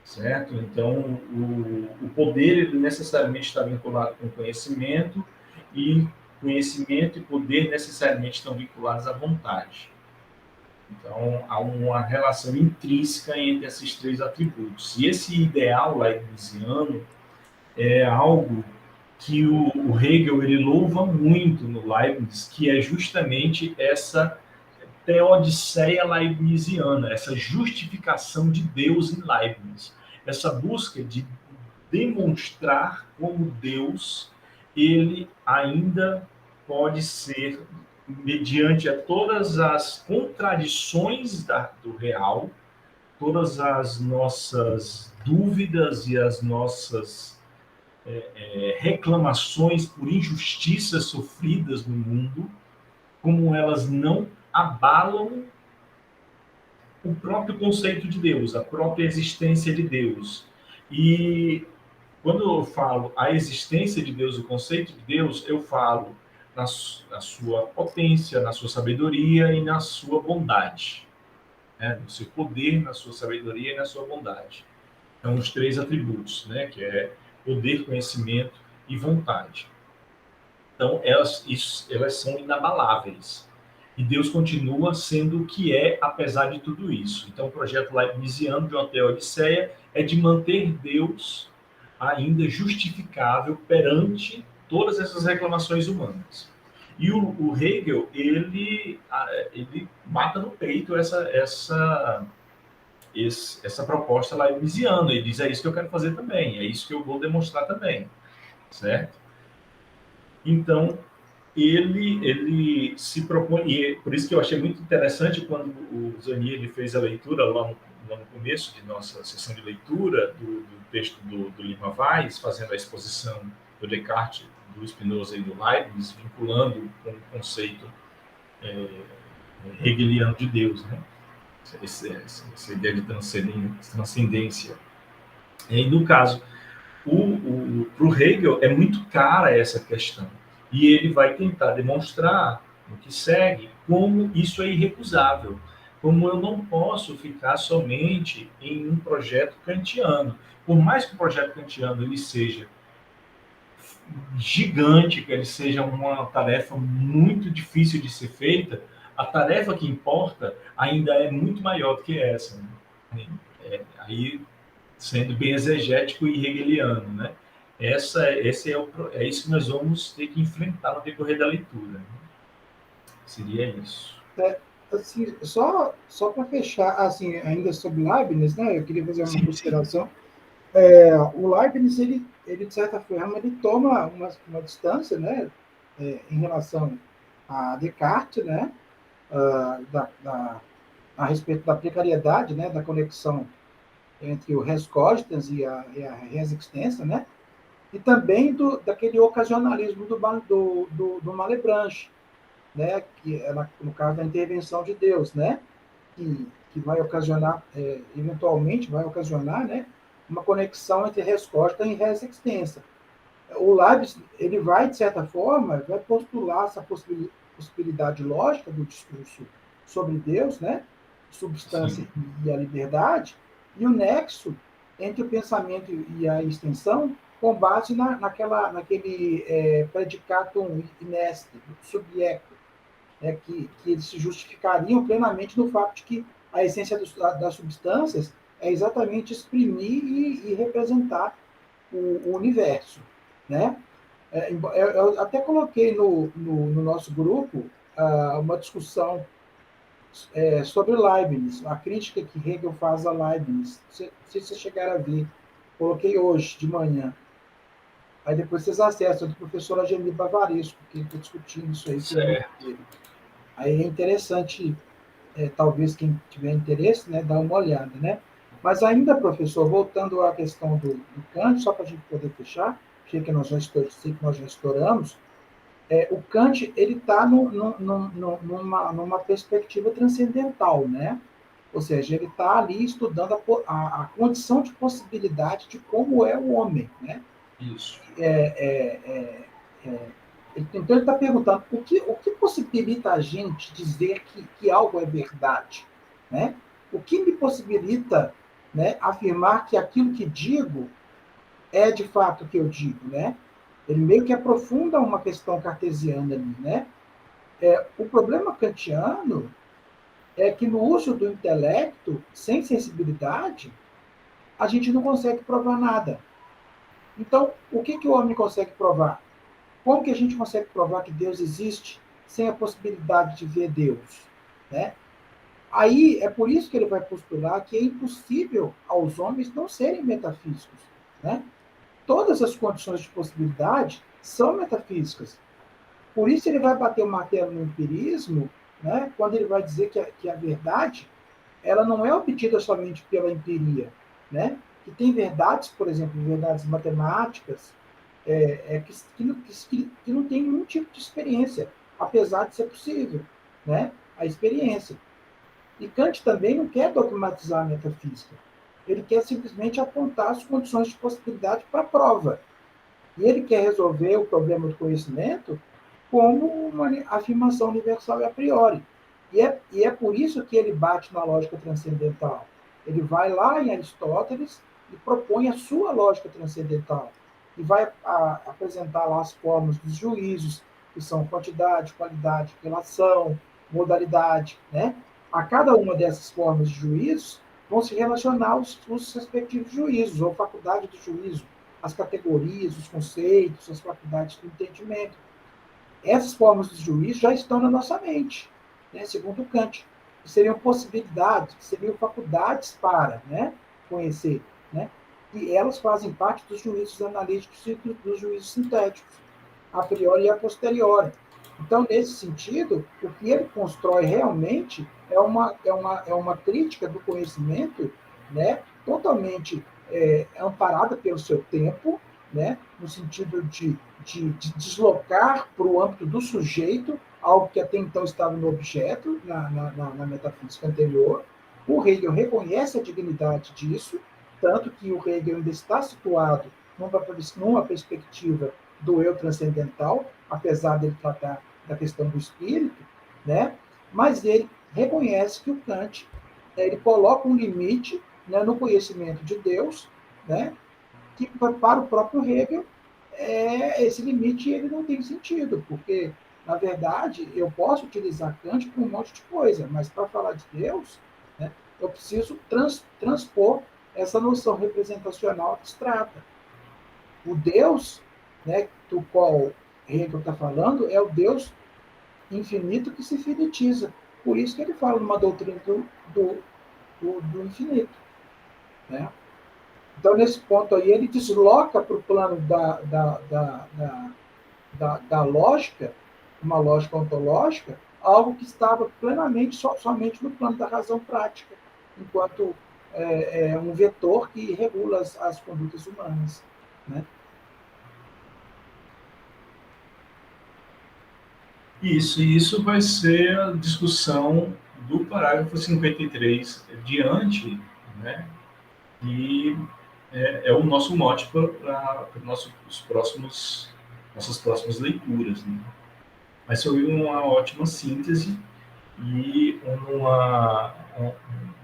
certo? Então, o poder ele necessariamente está vinculado com conhecimento e poder necessariamente estão vinculados à vontade. Então, há uma relação intrínseca entre esses três atributos. E esse ideal leibniziano é algo que o Hegel ele louva muito no Leibniz, que é justamente essa teodiceia leibniziana, essa justificação de Deus em Leibniz, essa busca de demonstrar como Deus ele ainda pode ser, mediante a todas as contradições do real, todas as nossas dúvidas e as nossas reclamações por injustiças sofridas no mundo, como elas não abalam o próprio conceito de Deus, a própria existência de Deus. E quando eu falo a existência de Deus, o conceito de Deus, eu falo na sua potência, na sua sabedoria e na sua bondade. Né? No seu poder, na sua sabedoria e na sua bondade. Então, os três atributos, né? Que é poder, conhecimento e vontade. Então, elas são inabaláveis. E Deus continua sendo o que é, apesar de tudo isso. Então, o projeto leibniziano de uma teodiceia é de manter Deus ainda justificável perante todas essas reclamações humanas. E o Hegel, ele mata no peito essa proposta leibniziana. Ele diz, é isso que eu quero fazer também, é isso que eu vou demonstrar também, certo? Então, ele se propõe, e por isso que eu achei muito interessante quando o Zanieri fez a leitura lá no começo de nossa sessão de leitura do texto do Lima Vaz, fazendo a exposição do Descartes, do Spinoza e do Leibniz, vinculando com o conceito hegeliano de Deus, né? Essa ideia de transcendência. E no caso, para o Hegel é muito cara essa questão. E ele vai tentar demonstrar, no que segue, como isso é irrecusável. Como eu não posso ficar somente em um projeto kantiano. Por mais que o projeto kantiano ele seja gigante, que ele seja uma tarefa muito difícil de ser feita, a tarefa que importa ainda é muito maior do que essa. Né? Aí, sendo bem exegético e hegeliano, né? É isso que nós vamos ter que enfrentar no decorrer da leitura. Né? Seria isso. Assim, só para fechar, assim, ainda sobre Leibniz, né? Eu queria fazer uma consideração. O Leibniz, ele de certa forma, ele toma uma distância, né? Em relação a Descartes, né? A respeito da precariedade, né? Da conexão entre o res cogitans e a res extensa, né? E também daquele ocasionalismo do Malebranche, né? Que é no caso da intervenção de Deus, né? Que vai ocasionar, eventualmente vai ocasionar, né? Uma conexão entre res cogitans e res extensa. O Leibniz, ele vai, de certa forma, vai postular essa possibilidade lógica do discurso sobre Deus, né? Substância Sim. E a liberdade, e o nexo entre o pensamento e a extensão com base naquele predicatum ineste, subjecto, né, que eles se justificariam plenamente no fato de que a essência das substâncias é exatamente exprimir e representar o universo. Né? Eu até coloquei no nosso grupo uma discussão sobre Leibniz, a crítica que Hegel faz a Leibniz. Não sei se vocês chegaram a ver. Coloquei hoje, de manhã. Aí depois vocês acessam, do professor Agemir Bavaresco, que ele está discutindo isso aí. Aí é interessante, talvez quem tiver interesse, né, dar uma olhada. Né? Mas ainda, professor, voltando à questão do Kant, só para a gente poder fechar, sei que nós já estouramos, o Kant ele está numa perspectiva transcendental, né? Ou seja, ele está ali estudando a condição de possibilidade de como é o homem, né? Isso. Então ele está perguntando o que possibilita a gente dizer que algo é verdade, né? O que me possibilita, né, afirmar que aquilo que digo é de fato o que eu digo, né? Ele meio que aprofunda uma questão cartesiana ali, né? O problema kantiano é que no uso do intelecto, sem sensibilidade, a gente não consegue provar nada. Então, o que o homem consegue provar? Como que a gente consegue provar que Deus existe sem a possibilidade de ver Deus, né? Aí é por isso que ele vai postular que é impossível aos homens não serem metafísicos, né? Todas as condições de possibilidade são metafísicas. Por isso ele vai bater o martelo no empirismo, né? Quando ele vai dizer que a verdade ela não é obtida somente pela empiria, né? Que tem verdades, por exemplo, verdades matemáticas, que não tem nenhum tipo de experiência, apesar de ser possível, né? A experiência. E Kant também não quer dogmatizar a metafísica. Ele quer simplesmente apontar as condições de possibilidade para a prova. E ele quer resolver o problema do conhecimento como uma afirmação universal e a priori. E é por isso que ele bate na lógica transcendental. Ele vai lá em Aristóteles e propõe a sua lógica transcendental. E vai apresentar lá as formas dos juízos, que são quantidade, qualidade, relação, modalidade. Né? A cada uma dessas formas de juízos vão se relacionar os respectivos juízos, ou faculdade do juízo, as categorias, os conceitos, as faculdades do entendimento. Essas formas de juízo já estão na nossa mente, né, segundo Kant, que seriam possibilidades, que seriam faculdades para, né, conhecer, né, e elas fazem parte dos juízos analíticos e dos juízos sintéticos, a priori e a posteriori. Então, nesse sentido, o que ele constrói realmente é uma crítica do conhecimento, né, totalmente amparada pelo seu tempo, né, no sentido de deslocar para o âmbito do sujeito algo que até então estava no objeto, na metafísica anterior. O Hegel reconhece a dignidade disso, tanto que o Hegel ainda está situado numa perspectiva do eu transcendental, apesar dele tratar da questão do espírito, né? Mas ele reconhece que o Kant ele coloca um limite, né, no conhecimento de Deus, né, que para o próprio Hegel esse limite ele não tem sentido, porque na verdade eu posso utilizar Kant para um monte de coisa, mas para falar de Deus, né, eu preciso transpor essa noção representacional abstrata. O Deus, né, do qual Hegel está falando, é o Deus infinito que se finitiza. Por isso que ele fala numa doutrina do infinito. Né? Então, nesse ponto aí, ele desloca para o plano da lógica, uma lógica ontológica, algo que estava plenamente somente no plano da razão prática, enquanto um vetor que regula as condutas humanas. Né? Isso vai ser a discussão do parágrafo 53 diante, né? E é o nosso mote para nossas próximas leituras. Né? Mas foi uma ótima síntese e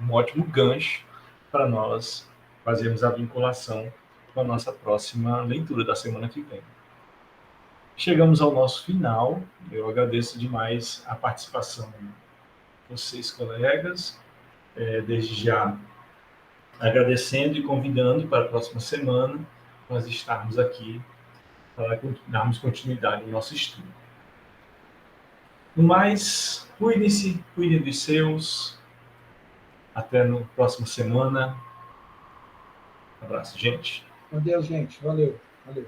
um ótimo gancho para nós fazermos a vinculação com a nossa próxima leitura da semana que vem. Chegamos ao nosso final. Eu agradeço demais a participação de vocês, colegas. Desde já agradecendo e convidando para a próxima semana nós estarmos aqui para darmos continuidade ao nosso estudo. No mais, cuidem-se, cuidem dos seus. Até na próxima semana. Um abraço, gente. Meu Deus, gente. Valeu. Valeu.